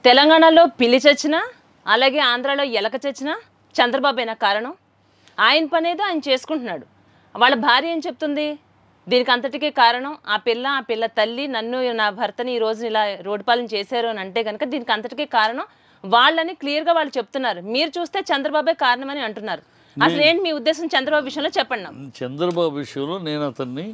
తెలంగాణలో పిల్లి చచ్చినా అలాగే ఆంధ్రాలో ఎలక చచ్చినా చంద్రబాబేనా కారణం? ఆయన పనేదో ఆయన చేసుకుంటున్నాడు. వాళ్ళ భార్య ఏం చెప్తుంది? దీనికి అంతటికీ కారణం ఆ పిల్ల తల్లి నన్ను నా భర్తని ఈ రోజు ఇలా రోడ్డు పాలన చేశారు అని అంటే కనుక దీనికి అంతటికీ కారణం వాళ్ళని క్లియర్గా వాళ్ళు చెప్తున్నారు. మీరు చూస్తే చంద్రబాబే కారణమని అంటున్నారు. అసలు ఏంటి మీ ఉద్దేశం చంద్రబాబు విషయంలో చెప్పండి. చంద్రబాబు విషయంలో నేను అతన్ని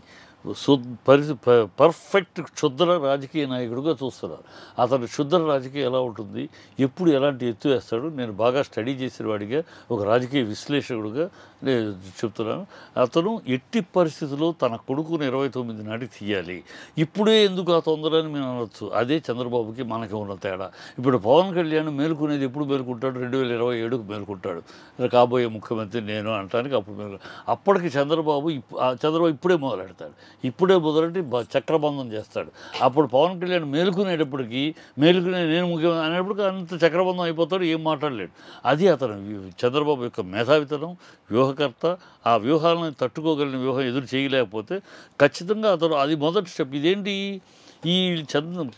పర్ఫెక్ట్ క్షుద్ర రాజకీయ నాయకుడిగా చూస్తున్నాను. అతను క్షుద్ర రాజకీయం ఎలా ఉంటుంది, ఎప్పుడు ఎలాంటి ఎత్తు వేస్తాడు నేను బాగా స్టడీ చేసిన వాడిగా, ఒక రాజకీయ విశ్లేషకుడిగా నేను చెప్తున్నాను. అతను ఎట్టి పరిస్థితుల్లో తన కొడుకును 29 నాటికి తీయాలి. ఇప్పుడే ఎందుకు ఆ తొందర అని మేము అనవచ్చు. అదే చంద్రబాబుకి మనకి ఉన్న తేడా. ఇప్పుడు పవన్ కళ్యాణ్ మేలుకునేది ఎప్పుడు మేలుకుంటాడు? 2027కు మేలుకుంటాడు. కాబోయే ముఖ్యమంత్రి నేను అనటానికి అప్పటికి చంద్రబాబు ఇప్పుడే మొదలెడతాడు. ఇప్పుడే మొదలెట్టి చక్రబంధం చేస్తాడు. అప్పుడు పవన్ కళ్యాణ్ మేలుకునేటప్పటికి నేను ముఖ్యమంత్రి అనేటప్పటికి అంత చక్రబంధం అయిపోతాడు, ఏం మాట్లాడలేడు. అది అతను చంద్రబాబు యొక్క మేధావితనం, వ్యూహకర్త. ఆ వ్యూహాలను తట్టుకోగలిగిన వ్యూహం ఎదురు చేయలేకపోతే ఖచ్చితంగా అతను అది మొదటి స్టెప్. ఇదేంటి ఈ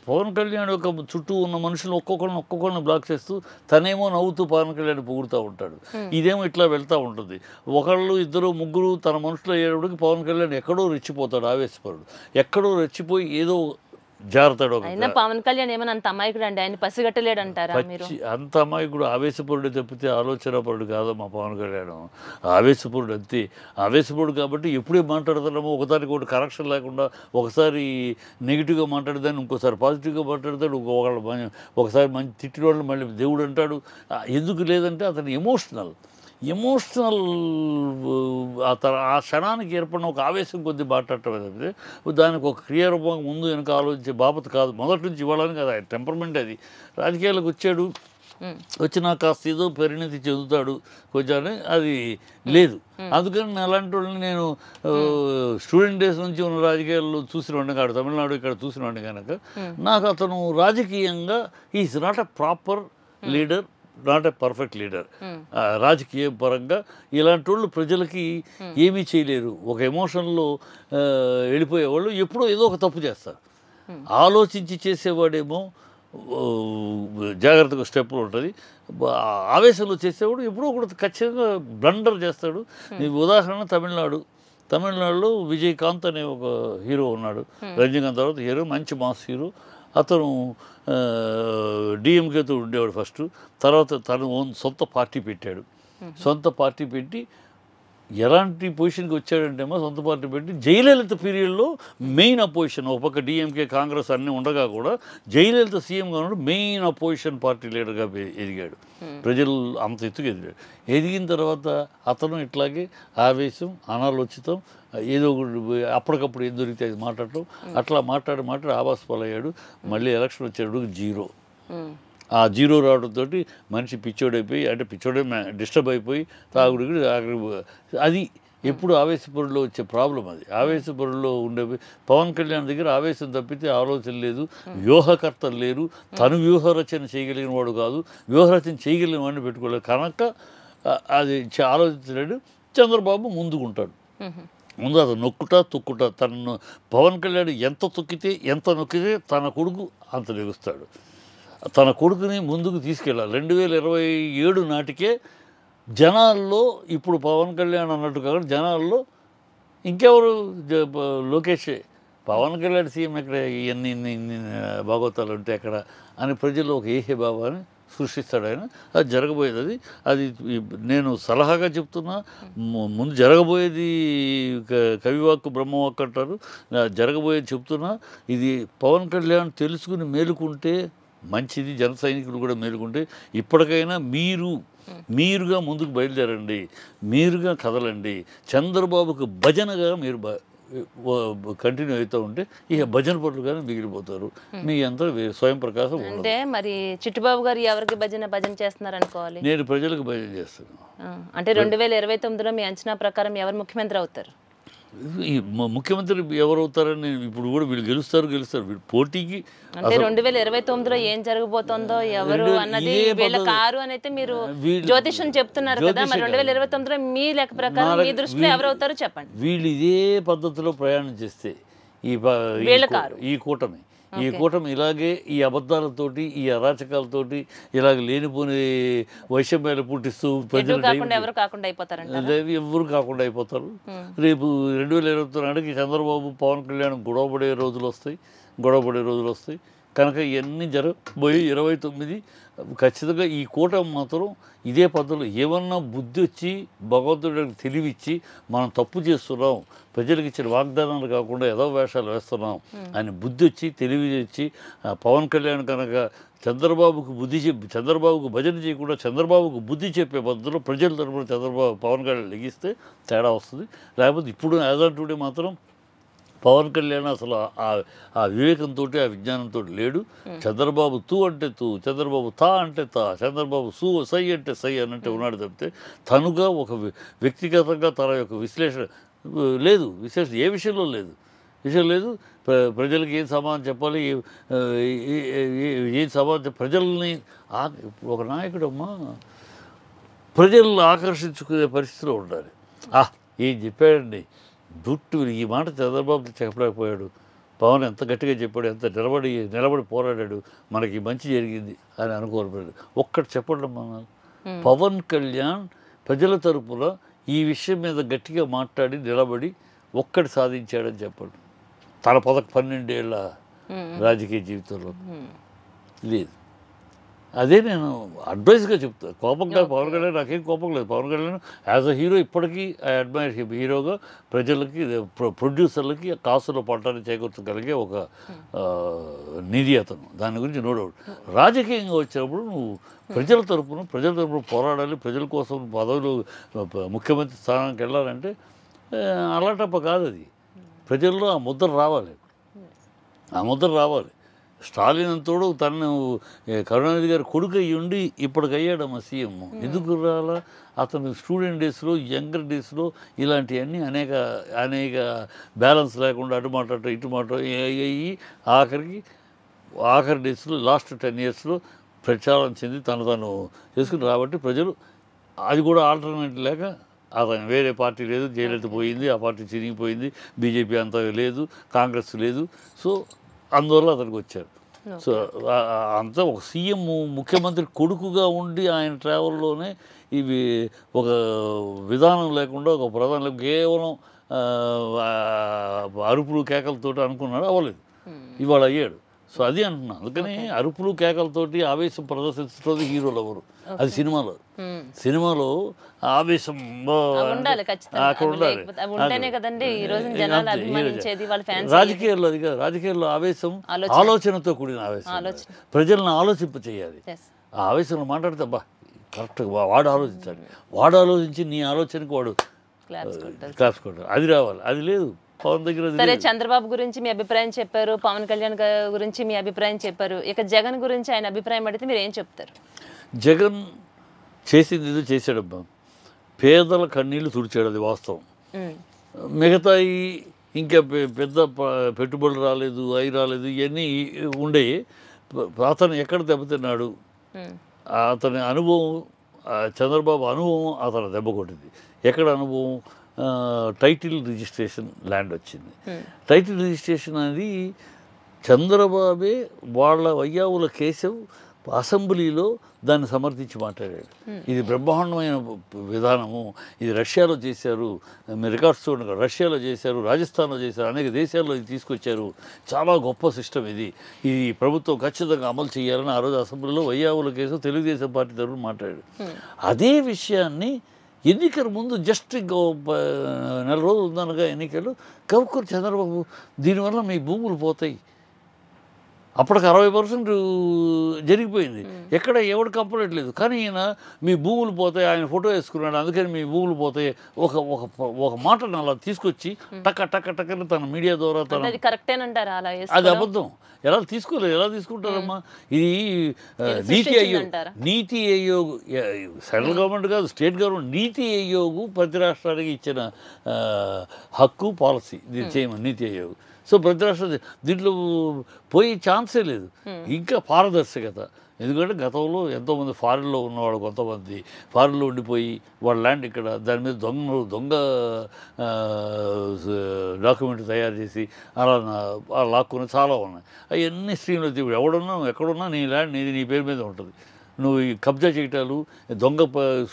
పవన్ కళ్యాణ్ యొక్క చుట్టూ ఉన్న మనుషులు ఒక్కొక్కరిని బ్లాక్ చేస్తూ తనేమో నవ్వుతూ పవన్ కళ్యాణ్ పొగుడుతూ ఉంటాడు. ఇదేమో ఇట్లా వెళ్తూ ఉంటుంది. ఒకళ్ళు ఇద్దరు ముగ్గురు తన మనుషులు అయ్యేటప్పటికి పవన్ కళ్యాణ్ ఎక్కడో రెచ్చిపోతాడు, ఆవేశపరుడు. ఎక్కడో రెచ్చిపోయి ఏదో జారుతాడు. అయినా పవన్ కళ్యాణ్ ఏమైనా అంత అమాయకుడు అండి, ఆయన పసిగట్టలేడు అంటారా మీరు? అంత అమాయకుడు, ఆవేశపరుడు తప్పితే ఆలోచనపరుడు కాదు మా పవన్ కళ్యాణ్. ఆవేశపరుడు అంతే. ఆవేశపరుడు కాబట్టి ఎప్పుడే మాట్లాడుతున్నామో ఒకసారికి ఒకటి కరెక్షన్ లేకుండా, ఒకసారి నెగిటివ్గా మాట్లాడదాన్ని ఇంకోసారి పాజిటివ్గా మాట్లాడతాడు. ఒకసారి మంచి తిట్టిన వాళ్ళు మళ్ళీ దేవుడు అంటాడు. ఎందుకు లేదంటే అతను ఎమోషనల్ ఆ క్షణానికి ఏర్పడిన ఒక ఆవేశం కొద్ది మాట్లాడటం తప్పితే దానికి ఒక క్రియారూపంగా ముందు వెనక ఆలోచించే బాపత కాదు. మొదటి నుంచి ఇవ్వాలని కదా, టెంపర్మెంట్ అది. రాజకీయాలకు వచ్చాడు, వచ్చినా కాస్త ఏదో పరిణతి చెందుతాడు కొంచెం, అది లేదు. అందుకని అలాంటి వాళ్ళని నేను స్టూడెంట్ డేస్ నుంచి ఉన్న రాజకీయాల్లో చూసినవాడిని కాదు, తమిళనాడు ఇక్కడ చూసినవాడిని కనుక నాకు అతను రాజకీయంగా is not a proper leader, not a perfect leader. రాజకీయ పరంగా ఇలాంటి వాళ్ళు ప్రజలకి ఏమీ చేయలేరు. ఒక ఎమోషన్లో వెళ్ళిపోయేవాళ్ళు ఎప్పుడో ఏదో ఒక తప్పు చేస్తారు. ఆలోచించి చేసేవాడేమో జాగ్రత్తగా స్టెప్లు ఉంటుంది. ఆవేశంలో చేసేవాడు ఎప్పుడో ఒకటి ఖచ్చితంగా బ్లండర్ చేస్తాడు. ఉదాహరణ తమిళనాడులో విజయకాంత్ అనే ఒక హీరో ఉన్నాడు. రజనీకాంత్ తర్వాత హీరో, మంచి మాస్ హీరో. అతను డిఎంకేతో ఉండేవాడు ఫస్ట్. తర్వాత తను సొంత పార్టీ పెట్టాడు. సొంత పార్టీ పెట్టి ఎలాంటి పొజిషన్కి వచ్చాడంటేమో సొంత పార్టీ పెట్టి జయలలిత పీరియడ్లో మెయిన్ అపోజిషన్, ఒక పక్క డిఎంకే కాంగ్రెస్ అన్నీ ఉండగా కూడా జయలలిత సీఎంగా ఉన్నాడు. మెయిన్ అపోజిషన్ పార్టీ లీడర్గా ఎదిగాడు. ప్రజలు అంత ఎత్తుకు ఎదిగిన తర్వాత అతను ఇట్లాగే ఆవేశం, అనాలోచితం, ఏదో అప్పటికప్పుడు ఏం దొరికితే అది మాట్లాడటం, అట్లా మాట్లాడి ఆవాసపాలయ్యాడు. మళ్ళీ ఎలక్షన్ వచ్చేటప్పుడు జీరో. ఆ జీరో రావడంతో మనిషి పిచ్చోడైపోయి, అంటే పిచ్చోడే డిస్టర్బ్ అయిపోయి తాగుడికి అది ఎప్పుడు ఆవేశపరులో వచ్చే ప్రాబ్లం అది. ఆవేశపరులో ఉండే పవన్ కళ్యాణ్ దగ్గర ఆవేశం తప్పితే ఆలోచన లేదు, వ్యూహకర్తలు లేరు. తను వ్యూహరచన చేయగలిగిన వాడు కాదు, వ్యూహరచన చేయగలిగిన వాడిని పెట్టుకోలేదు కనుక అది ఆలోచించలేడు. చంద్రబాబు ముందుకుంటాడు. ముందు అతను తొక్కుట తనను పవన్ కళ్యాణ్ ఎంత నొక్కితే తన కొడుకు అంత నెగుస్తాడు. తన కొడుకుని ముందుకు తీసుకెళ్ళాలి. 2027 నాటికే జనాల్లో, ఇప్పుడు పవన్ కళ్యాణ్ అన్నట్టు కాకుండా జనాల్లో ఇంకెవరు, లోకేష్, పవన్ కళ్యాణ్ సీఎం ఎక్కడ, ఇన్ని భాగవతాలు ఉంటే ఎక్కడ అని ప్రజల్లో ఒక ఏహే భావాన్ని సృష్టిస్తాడు ఆయన. అది జరగబోయేది. అది నేను సలహాగా చెప్తున్నా. ముందు జరగబోయేది కవివాక్కు బ్రహ్మవాక్కు అంటారు. జరగబోయేది చెప్తున్నా. ఇది పవన్ కళ్యాణ్ తెలుసుకుని మేలుకుంటే మంచిది. జన సైనికులు కూడా మేలుకుంటే ఇప్పటికైనా మీరుగా ముందుకు బయలుదేరండి, మీరుగా కదలండి. చంద్రబాబుకు భజనగా మీరు కంటిన్యూ అవుతూ ఉంటే ఇక భజన పనులుగానే మిగిలిపోతారు. మీ అంతా స్వయం ప్రకాశం. అంటే మరి చిట్టుబాబు గారు ఎవరికి భజన చేస్తున్నారు అనుకోవాలి? నేను ప్రజలకు భజన చేస్తాను. అంటే 2029లో మీ అంచనా ప్రకారం ఎవరు ముఖ్యమంత్రి అవుతారు? ఈ ముఖ్యమంత్రి ఎవరు అవుతారని ఇప్పుడు కూడా వీళ్ళు గెలుస్తారు. వీళ్ళు పోటీకి, అంటే 2029లో ఏం జరగబోతుందో ఎవరు అన్నది వీళ్ళ కారు అని అయితే మీరు జ్యోతిష్యం చెప్తున్నారు కదా. మరి 2029లో మీ లెక్క ప్రకారం మీ దృష్టిలో ఎవరు అవుతారో చెప్పండి. వీళ్ళు ఇదే పద్ధతిలో ప్రయాణం చేస్తే ఈ కూటమి ఇలాగే ఈ అబద్ధాలతోటి, ఈ అరాచకాలతోటి, ఇలాగ లేనిపోని వైషమ్యాలు పుట్టిస్తూ ఎవరు కాకుండా అయిపోతారు. రేపు 2029 నాటికి చంద్రబాబు పవన్ కళ్యాణ్ గొడవపడే రోజులు వస్తాయి కనుక ఇవన్నీ జరగబోయి 29 ఖచ్చితంగా ఈ కూటమి మాత్రం ఇదే పద్ధతిలో ఏమన్నా బుద్ధి వచ్చి భగవంతుడికి తెలివిచ్చి మనం తప్పు చేస్తున్నాం, ప్రజలకు ఇచ్చిన వాగ్దానాలు కాకుండా ఏదో వేషాలు వేస్తున్నాం అని బుద్ధి వచ్చి తెలివి వచ్చి పవన్ కళ్యాణ్ కనుక చంద్రబాబుకు భజన చేయకుండా చంద్రబాబుకు బుద్ధి చెప్పే పద్ధతిలో ప్రజల తరపున పవన్ కళ్యాణ్ లెగిస్తే తేడా వస్తుంది. లేకపోతే ఇప్పుడు యాజంటుడే మాత్రం పవన్ కళ్యాణ్ అసలు ఆ వివేకంతో, ఆ విజ్ఞానంతో లేడు. చంద్రబాబు తూ అంటే తూ, చంద్రబాబు తా అంటే తా, చంద్రబాబు సై అంటే సై అన్నట్టు ఉన్నాడు తప్పితే తనుగా ఒక వ్యక్తిగతంగా తన యొక్క విశ్లేషణ ఏ విషయంలో లేదు. ప్రజలకు ఏం సమాధానం చెప్పాలి, ఏం సమాధానం ప్రజల్ని ఒక నాయకుడమ్మా ప్రజలను ఆకర్షించుకునే పరిస్థితిలో ఉండాలి. ఏం చెప్పాడండి దుట్టు, ఈ మాట చంద్రబాబు చెప్పలేకపోయాడు. పవన్ ఎంత గట్టిగా చెప్పాడు, ఎంత నిలబడి పోరాడాడు, మనకి మంచి జరిగింది అని అనుకోలేదు. ఒక్కటి చెప్పడం మన పవన్ కళ్యాణ్ ప్రజల తరపున ఈ విషయం మీద గట్టిగా మాట్లాడి నిలబడి ఒక్కటి సాధించాడని చెప్పాడు తన 12 ఏళ్ళ రాజకీయ జీవితంలో. లేదు, అదే నేను అడ్వైస్గా చెప్తాను. కోపంగా పవన్ కళ్యాణ్ నాకేం కోపం లేదు. Pawan Kalyan as a hero ఇప్పటికీ ఐ అడ్మైర్ హిమ్. హీరోగా ప్రజలకి ప్రొడ్యూసర్లకి కాసులో పట్టాన్ని చేకూర్చగలిగే ఒక నిధి అతను, దాని గురించి నో డౌట్. రాజకీయంగా వచ్చినప్పుడు నువ్వు ప్రజల తరపున పోరాడాలి, ప్రజల కోసం పదవులు ముఖ్యమంత్రి స్థానానికి వెళ్ళాలంటే అలాంటప్ప కాదు అది. ప్రజల్లో ఆ ముద్ర రావాలి. స్టాలిన్ అంతోడు తను కరుణానిధి గారి కొడుకు అయ్యి ఉండి ఇప్పటికయ్యాడమ్మ సీఎం. ఎందుకు రాలా? అతను స్టూడెంట్ డేస్లో, యంగర్ డేస్లో ఇలాంటివన్నీ అనేక బ్యాలెన్స్ లేకుండా అటు మాట ఇటు మాట అయ్యి ఆఖరి డేస్లో లాస్ట్ 10 yearsలో ప్రచారం చెంది తను చేసుకుని రాబట్టి ప్రజలు అది కూడా ఆల్టర్నేట్ లేక అతను వేరే పార్టీ లేదు, జయలలిత పోయింది, ఆ పార్టీ చిరిగిపోయింది, బీజేపీ అంతా లేదు, కాంగ్రెస్ లేదు. సో అందువల్ల అతనికి వచ్చారు. సో అంతా ఒక సీఎం ముఖ్యమంత్రి కొడుకుగా ఉండి ఆయన ట్రావెల్లోనే ఇవి ఒక విధానం లేకుండా ఒక ప్రధాన కేవలం అరుపులు కేకలతోటి అనుకున్నాడు, అవ్వలేదు. ఇవాళ అయ్యాడు. సో అది అంటున్నాను. అందుకని అరుపులు కేకలతోటి ఆవేశం ప్రదర్శించడం హీరోలు ఎవరు? అది సినిమాలో ఆవేశం అక్కడ ఉండాలి. రాజకీయాల్లో అది కాదు. రాజకీయాల్లో ఆవేశం ఆలోచనతో కూడిన ఆవేశం, ప్రజలను ఆలోచింప చేయాలి. ఆ ఆవేశంలో మాట్లాడితే అబ్బా కరెక్ట్గా వాడు ఆలోచించి నీ ఆలోచనకు వాడు క్లాస్ కొట్టాడు, అది రావాలి. అది లేదు పవన్ దగ్గర. సరే, చంద్రబాబు గురించి మీ అభిప్రాయం చెప్పారు, పవన్ కళ్యాణ్ గురించి మీ అభిప్రాయం చెప్పారు. ఇక జగన్ గురించి ఆయన అభిప్రాయం అడిగితే మీరు ఏం చెప్తారు? జగన్ చేసింది ఏదో చేశాడబ్బా, పేదల కన్నీళ్లు తుడిచాడు, అది వాస్తవం. మిగతాయి ఇంకా పెద్ద పెట్టుబడులు రాలేదు, అవి రాలేదు, ఇవన్నీ ఉండేవి. అతను ఎక్కడ దెబ్బతిన్నాడు? అతని అనుభవం, చంద్రబాబు అనుభవం అతను దెబ్బ కొట్టింది. ఎక్కడ అనుభవం? టైటిల్ రిజిస్ట్రేషన్ ల్యాండ్ వచ్చింది. టైటిల్ రిజిస్ట్రేషన్ అనేది చంద్రబాబే వాళ్ళ వయ్యావుల కేశవ్ అసెంబ్లీలో దాన్ని సమర్థించి మాట్లాడాడు. ఇది బ్రహ్మాండమైన విధానము, ఇది రష్యాలో చేశారు, మీరు రికార్డ్స్ చూడండి, రష్యాలో చేశారు, రాజస్థాన్లో చేశారు, అనేక దేశాల్లో ఇది తీసుకొచ్చారు, చాలా గొప్ప సిస్టమ్ ఇది, ఈ ప్రభుత్వం ఖచ్చితంగా అమలు చేయాలని ఆ రోజు అసెంబ్లీలో వయ్యావుల కేసు తెలుగుదేశం పార్టీ తరఫున మాట్లాడాడు. అదే విషయాన్ని ఎన్నికల ముందు జస్ట్ 4 రోజులు ఉందనగా ఎన్నికలు కవుకుని చంద్రబాబు దీనివల్ల మీ భూములు పోతాయి, అప్పటికి 60% జరిగిపోయింది, ఎక్కడ ఎవడు కంప్లైంట్ లేదు, కానీ ఈయన మీ భూములు పోతాయి, ఆయన ఫోటో వేసుకున్నాడు, అందుకని మీ భూములు పోతాయి ఒక మాటను అలా తీసుకొచ్చి టక్కని తన మీడియా ద్వారా అది అబద్ధం. ఎలా తీసుకోలేదు, ఎలా తీసుకుంటారమ్మా? ఇది నీతి ఆయోగ్ సెంట్రల్ గవర్నమెంట్ కాదు, స్టేట్ గవర్నమెంట్ నీతి ఆయోగ్ ప్రతి రాష్ట్రానికి ఇచ్చిన హక్కు, పాలసీ దీన్ని చేయమని నీతి ఆయోగ్. సో ప్రతి రాష్ట్రం దీంట్లో పోయే ఛాన్సే లేదు. ఇంకా పారదర్శకత, ఎందుకంటే గతంలో ఎంతోమంది ఫారిన్లో ఉన్నవాళ్ళు, కొంతమంది ఫారిన్లో ఉండిపోయి వాళ్ళ ల్యాండ్ ఇక్కడ దాని మీద దొంగ డాక్యుమెంట్ తయారు చేసి అలా లాక్కుని చాలా ఉన్నాయి. అవన్నీ స్ట్రీమ్లో తీవి, ఎవడున్నా ఎక్కడున్నా నీ ల్యాండ్ నీది, నీ పేరు మీద ఉంటుంది, నువ్వు ఈ కబ్జా చేయటాలు దొంగ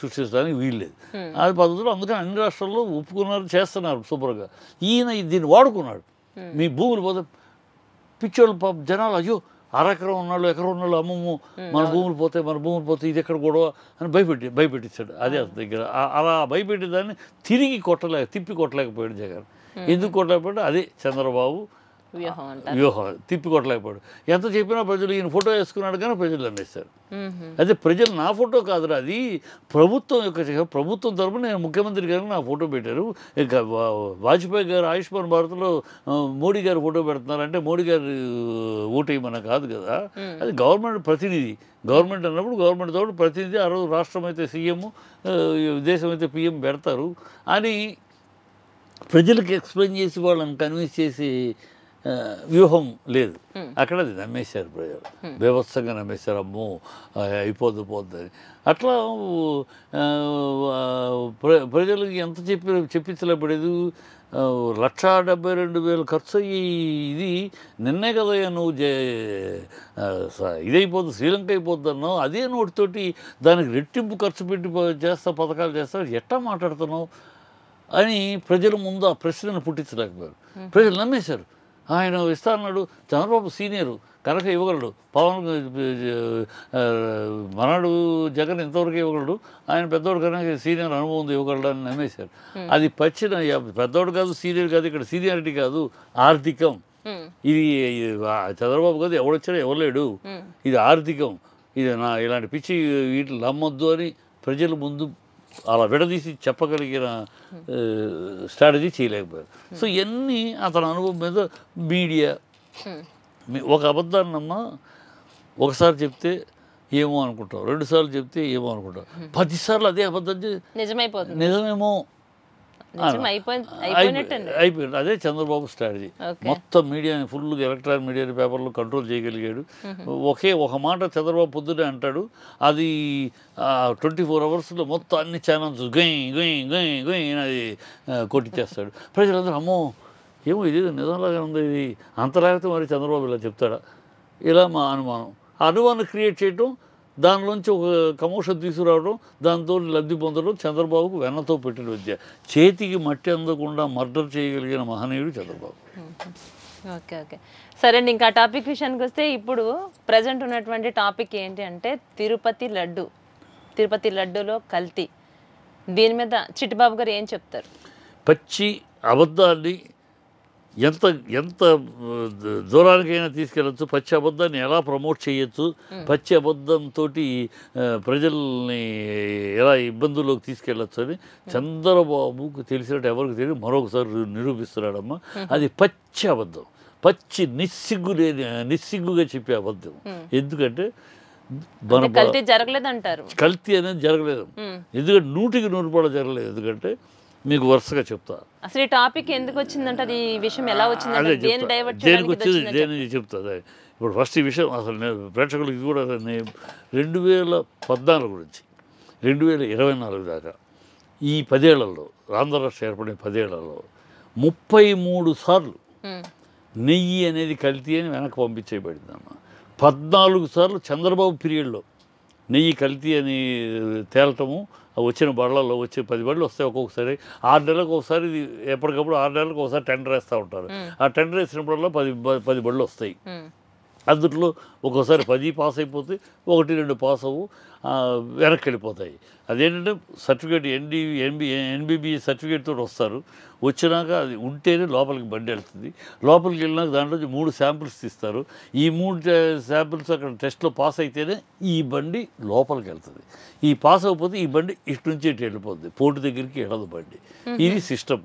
సృష్టించడానికి వీల్లేదు. అది పద్ధతులు. అందుకని అన్ని రాష్ట్రాల్లో ఒప్పుకున్నారు, చేస్తున్నారు శుభ్రంగా. ఈయన దీన్ని వాడుకున్నాడు. మీ భూములు పోతే పిచ్చోళ్ళు పాప జనాలు, అయ్యో అరెకరం ఉన్నాళ్ళు, ఎకరం ఉన్నాళ్ళు, అమ్మమ్మ మన భూములు పోతే ఇది ఎక్కడ గొడవ అని భయపెట్టించాడు. అదే అతని దగ్గర అలా భయపెట్టి దాన్ని తిప్పి కొట్టలేకపోయాడు జగన్. ఎందుకు కొట్టలేకపోయాడు? అదే చంద్రబాబు వ్యూహం, తిప్పి కొట్టలేకపోయాడు. ఎంత చెప్పినా ప్రజలు ఈయన ఫోటో వేసుకున్నాడు కానీ ప్రజలు అమ్మేస్తారు. అదే ప్రజలు నా ఫోటో కాదురా, అది ప్రభుత్వం తరపున నేను ముఖ్యమంత్రి గారు నా ఫోటో పెట్టారు. ఇంకా వాజ్పేయి గారు ఆయుష్మాన్ భారత్లో మోడీ గారు ఫోటో పెడుతున్నారంటే మోడీ గారు ఓటు వేయమన్నా కాదు కదా, అది గవర్నమెంట్ ప్రతినిధి. గవర్నమెంట్ అన్నప్పుడు గవర్నమెంట్ తోడు ప్రతినిధి, ఆ రోజు రాష్ట్రం అయితే సీఎం, దేశం అయితే పిఎం పెడతారు అని ప్రజలకు ఎక్స్ప్లెయిన్ చేసి వాళ్ళని కన్విన్స్ చేసి వ్యూహం లేదు. అక్కడ అది నమ్మేశారు ప్రజలు, బీభత్సంగా నమ్మేశారు. అమ్మో అయిపోద్దని. అట్లా ప్రజలకు ఎంత చెప్పించలేపడేది. 1,72,000 ఖర్చు అయ్యి ఇది నిన్నే కదయ్యా నువ్వు ఇదైపోద్ది, శ్రీలంక అయిపోద్ది అన్నావు. అదే నోటితోటి దానికి రెట్టింపు ఖర్చు పెట్టి పథకాలు చేస్తావు, ఎట్టా మాట్లాడుతున్నావు అని ప్రజల ముందు ఆ ప్రశ్నను పుట్టించలేకపోయారు. ప్రజలు నమ్మేశారు. ఆయన ఇస్తా అన్నాడు. చంద్రబాబు సీనియరు కనుక ఇవ్వగలడు. పవన్ మనడు జగన్ ఇంతవరకు ఇవ్వగలడు, ఆయన పెద్దోడు కనుక సీనియర్ అనుభవం ఉంది, ఇవ్వగలడు అని నమ్మేశారు. అది పెద్దోడు కాదు, సీనియర్ కాదు, ఇక్కడ సీనియారిటీ కాదు, ఆర్థికం. ఇది చంద్రబాబు కాదు, ఎవడొచ్చినా ఇవ్వలేడు, ఇది ఆర్థికం. ఇది ఇలాంటి పిచ్చి వీటిని నమ్మొద్దు అని ప్రజల ముందు అలా విడదీసి చెప్పగలిగిన స్ట్రాటజీ చేయలేకపోయారు. సో ఇవన్నీ అతని అనుభవం మీద మీడియా ఒక అబద్ధాన్నమ్మా ఒకసారి చెప్తే ఏమో అనుకుంటాం, 2 సార్లు చెప్తే ఏమో అనుకుంటాం, 10 సార్లు అదే అబద్ధం నిజమైపోతుంది, నిజమేమో అయిపోయింది. అదే చంద్రబాబు స్ట్రాటజీ. మొత్తం మీడియాని ఫుల్గా ఎలక్ట్రానిక్ మీడియాని పేపర్లు కంట్రోల్ చేయగలిగాడు. ఒక మాట చంద్రబాబు పొద్దునే అంటాడు, అది 24 అవర్స్లో మొత్తం అన్ని ఛానల్స్ గొయ్ అది కొట్టిచ్చేస్తాడు. ప్రజలందరూ అమ్మో ఏమో ఇది నిజంలాగా ఉంది, ఇది అంతలాగితే మరి చంద్రబాబు ఇలా చెప్తాడా, ఇలా మా అనుమానం. ఆ అనుమానం క్రియేట్ చేయటం, దానిలోంచి ఒక కమోషన్ తీసుకురావడం, దాంతో లబ్ధి పొందడం చంద్రబాబుకు వెన్నతో పెట్టిన విద్య. చేతికి మట్టి అందకుండా మర్డర్ చేయగలిగిన మహనీయుడు చంద్రబాబు. ఓకే ఓకే సరే అండి. ఇంకా టాపిక్ విషయానికి వస్తే ఇప్పుడు ప్రజెంట్ ఉన్నటువంటి టాపిక్ ఏంటి అంటే తిరుపతి లడ్డూలో కల్తీ. దీని మీద చిట్టిబాబు గారు ఏం చెప్తారు? పచ్చి అబద్ధాన్ని ఎంత దూరానికైనా తీసుకెళ్ళచ్చు, పచ్చి అబద్ధాన్ని ఎలా ప్రమోట్ చేయొచ్చు, పచ్చి అబద్ధంతో ప్రజల్ని ఎలా ఇబ్బందుల్లోకి తీసుకెళ్ళచ్చు అని చంద్రబాబుకు తెలిసినట్టు ఎవరికి తెలియదు, మరొకసారి నిరూపిస్తున్నాడమ్మా. అది పచ్చి అబద్ధం, పచ్చి నిస్సిగ్గుగా చెప్పే అబద్ధం. ఎందుకంటే కల్తీ జరగలేదంటారు. కల్తీ అనేది జరగలేదు, ఎందుకంటే 100కి 100 జరగలేదు. ఎందుకంటే మీకు వరుసగా చెప్తా అసలు ఈ టాపిక్ ఎందుకు వచ్చిందంటే, ఈ విషయం ఎలా వచ్చిందంటే, దేనికి వచ్చింది దేని చెప్తా. ఇప్పుడు ఫస్ట్ ఈ విషయం అసలు ప్రేక్షకులకి కూడా 2014 గురించి 2024 దాకా ఈ 10 ఏళ్లలో, ఆంధ్ర రాష్ట్రం ఏర్పడిన 10 ఏళ్లలో 33 సార్లు నెయ్యి అనేది కల్తీ అని వెనక్కి పంపించేయబడింది అమ్మ. 14 సార్లు చంద్రబాబు పీరియడ్లో నెయ్యి కల్తీ అని తేలటము, వచ్చిన బళ్ళల్లో వచ్చే 10 బళ్ళు వస్తాయి. ఒక్కొక్కసారి 6 నెలలకు ఒకసారి, ఎప్పటికప్పుడు 6 నెలలకు ఒకసారి టెండర్ వేస్తూ ఉంటారు. ఆ టెండర్ వేసినప్పుడల్లా 10 బళ్ళు వస్తాయి. అందులో ఒక్కోసారి 10 పాస్ అయిపోతే 1-2 పాస్ అవ్వు, వెనక్కి వెళ్ళిపోతాయి. అదేంటంటే సర్టిఫికేట్ ఎన్బిబిఎస్ సర్టిఫికేట్ తోటి వస్తారు. వచ్చినాక అది ఉంటేనే లోపలికి బండి వెళ్తుంది. లోపలికి వెళ్ళినాక దాంట్లో 3 శాంపిల్స్ తీస్తారు. ఈ 3 శాంపిల్స్ అక్కడ టెస్ట్లో పాస్ అయితేనే ఈ బండి లోపలికి వెళ్తుంది. ఈ పాస్ అయిపోతే ఈ బండి ఇటు నుంచి ఇటు వెళ్ళిపోతుంది, పోటీ దగ్గరికి వెళ్ళదు బండి. ఇది సిస్టమ్,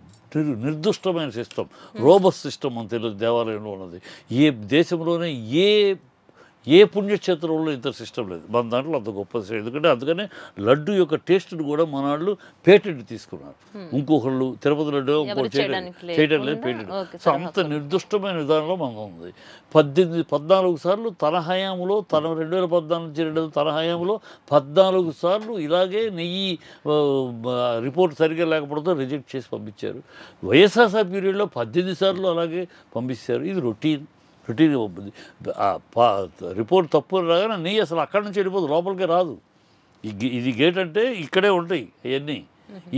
నిర్దిష్టమైన సిస్టమ్, రోబస్ సిస్టమ్ మన తెలుగు దేవాలయంలో ఉన్నది. ఏ దేశంలోనే ఏ పుణ్యక్షేత్రంలో ఇంత సిస్టమ్ లేదు. మన దాంట్లో అంత గొప్ప సిస్టమ్. ఎందుకంటే అందుకనే లడ్డు యొక్క టేస్ట్ని కూడా మన వాళ్ళు పేటెంట్ తీసుకున్నారు. ఇంకొకళ్ళు తిరుపతి లడ్డు చేయడం లేదు, పేటెంట్. సో అంత నిర్దిష్టమైన విధానంలో మనం ఉంది. 14 సార్లు తన హయాంలో, 2014 నుంచి 2000 తన హయాంలో 14 సార్లు ఇలాగే నెయ్యి రిపోర్ట్ సరిగ్గా లేకపోవడంతో రిజెక్ట్ చేసి పంపించారు. వైఎస్ఆర్సీపీ పీరియడ్లో 18 సార్లు అలాగే పంపించారు. ఇది రొటీన్గా పంపింది. రిపోర్ట్ తప్పు రాగానే నెయ్యి అసలు అక్కడి నుంచి వెళ్ళిపోదు, లోపలికే రాదు. ఇది గేట్ అంటే ఇక్కడే ఉంటాయి అవన్నీ.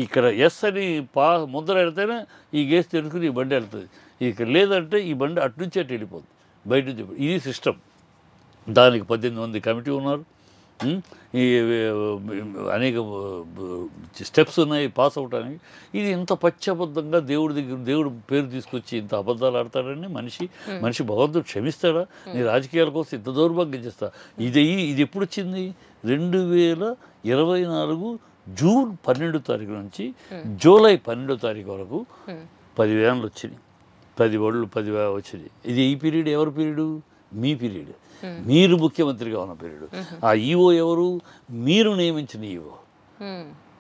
ఇక్కడ ఎస్ అని ముద్ర వెళ్తేనే ఈ గేస్ తెలుసుకుని ఈ బండి వెళ్తుంది. ఇక్కడ లేదంటే ఈ బండి అటు నుంచి అటు వెళ్ళిపోతుంది, బయట నుంచి. ఇది సిస్టమ్. దానికి 18 మంది కమిటీ ఉన్నారు. ఈ అనేక స్టెప్స్ ఉన్నాయి పాస్ అవటానికి. ఇది ఇంత పచ్చబద్ధంగా దేవుడు పేరు తీసుకొచ్చి ఇంత అబద్ధాలు ఆడతాడని మనిషి భగవంతుడు క్షమిస్తాడా? నీ రాజకీయాల కోసం ఇంత దౌర్భాగ్యం చేస్తా. ఇది ఎప్పుడు వచ్చింది? 2024 జూన్ 12 తారీఖు నుంచి జూలై 12 తారీఖు వరకు 10 వ్యాన్లు వచ్చినాయి, 10 బళ్ళు 10 వచ్చినాయి. ఇది ఈ పీరియడ్ ఎవరి పీరియడు? మీ పీరియడ్. మీరు ముఖ్యమంత్రిగా ఉన్న పీరియడ్. ఆ ఈఓ ఎవరు? మీరు నియమించిన ఈఓ.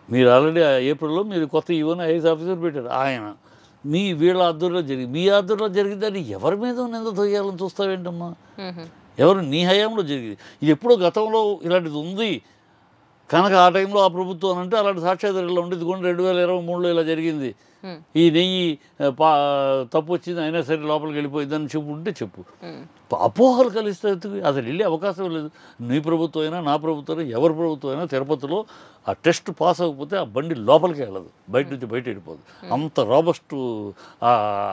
మీరు ఆల్రెడీ ఏప్రిల్లో మీరు కొత్త ఈఓని ఐఏఎస్ ఆఫీసర్ పెట్టారు. ఆయన వీళ్ళ ఆధ్వర్యంలో జరిగింది, మీ ఆధ్వర్యంలో జరిగిందని ఎవరి మీద నింద తొయ్యాలని చూస్తావేంటమ్మా? ఎవరు నీ హయాంలో జరిగింది? ఇది ఎప్పుడో గతంలో ఇలాంటిది ఉంది కనుక ఆ టైంలో ఆ ప్రభుత్వం అంటే అలాంటి సాక్ష్యాధారాలు ఉండేది కూడా 2023లో ఇలా జరిగింది, ఈ నెయ్యి తప్పు వచ్చింది అయినా సరే లోపలికి వెళ్ళిపోయిందని చెప్పుంటే చెప్పు. అపోహలు కలిస్తే అసలు వెళ్ళే అవకాశం లేదు. నీ ప్రభుత్వం అయినా నా ప్రభుత్వం అయినా ఎవరి ప్రభుత్వం అయినా తిరుపతిలో ఆ టెస్ట్ పాస్ అవ్వకపోతే ఆ బండి లోపలికి వెళ్ళదు, బయట నుంచి బయట వెళ్ళిపోదు. అంత రాబస్ట్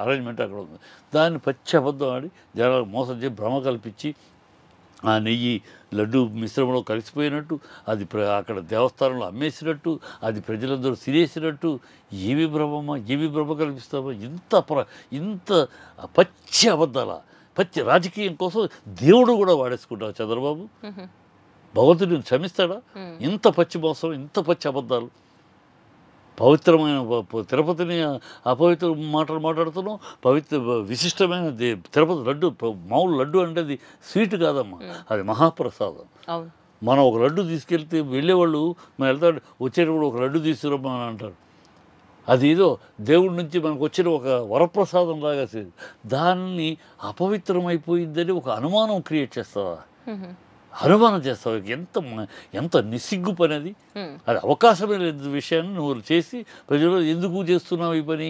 అరేంజ్మెంట్ అక్కడ ఉంది. దాన్ని పచ్చి అబద్ధం ఆడి జనాలు మోసం చేసి భ్రమ కల్పించి ఆ నెయ్యి లడ్డు మిశ్రమంలో కలిసిపోయినట్టు, అది అక్కడ దేవస్థానంలో అమ్మేసినట్టు, అది ప్రజలందరూ తినేసినట్టు, ఏమి భ్రమమ్మా, ఏమి భ్రమ కల్పిస్తామా? ఇంత పచ్చి అబద్ధాల, పచ్చి రాజకీయం కోసం దేవుడు కూడా వాడేసుకుంటావు చంద్రబాబు. భగవంతుడిని క్షమిస్తాడా? ఇంత పచ్చి మోసం, ఇంత పచ్చి అబద్ధాలు. పవిత్రమైన తిరుపతిని అపవిత్ర మాటలు మాట్లాడుతున్నాం. విశిష్టమైన తిరుపతి లడ్డు, మామూలు లడ్డు అంటే అది స్వీట్ కాదమ్మా, అది మహాప్రసాదం. మనం ఒక లడ్డు తీసుకెళ్తే వెళ్ళేవాళ్ళు మనం వెళ్తాడు వచ్చేటప్పుడు ఒక లడ్డు తీసుకురమ్మని అంటారు. అది ఏదో దేవుడి నుంచి మనకు వచ్చిన ఒక వరప్రసాదం లాగా దాన్ని అపవిత్రమైపోయిందని ఒక అనుమానం క్రియేట్ చేస్తావా? అనుమానం చేస్తావు. ఎంత నిస్సిగ్గు పని అది. అది అవకాశమే లేదు విషయాన్ని నువ్వు చేసి ప్రజలు ఎందుకు చేస్తున్నావు ఈ పని,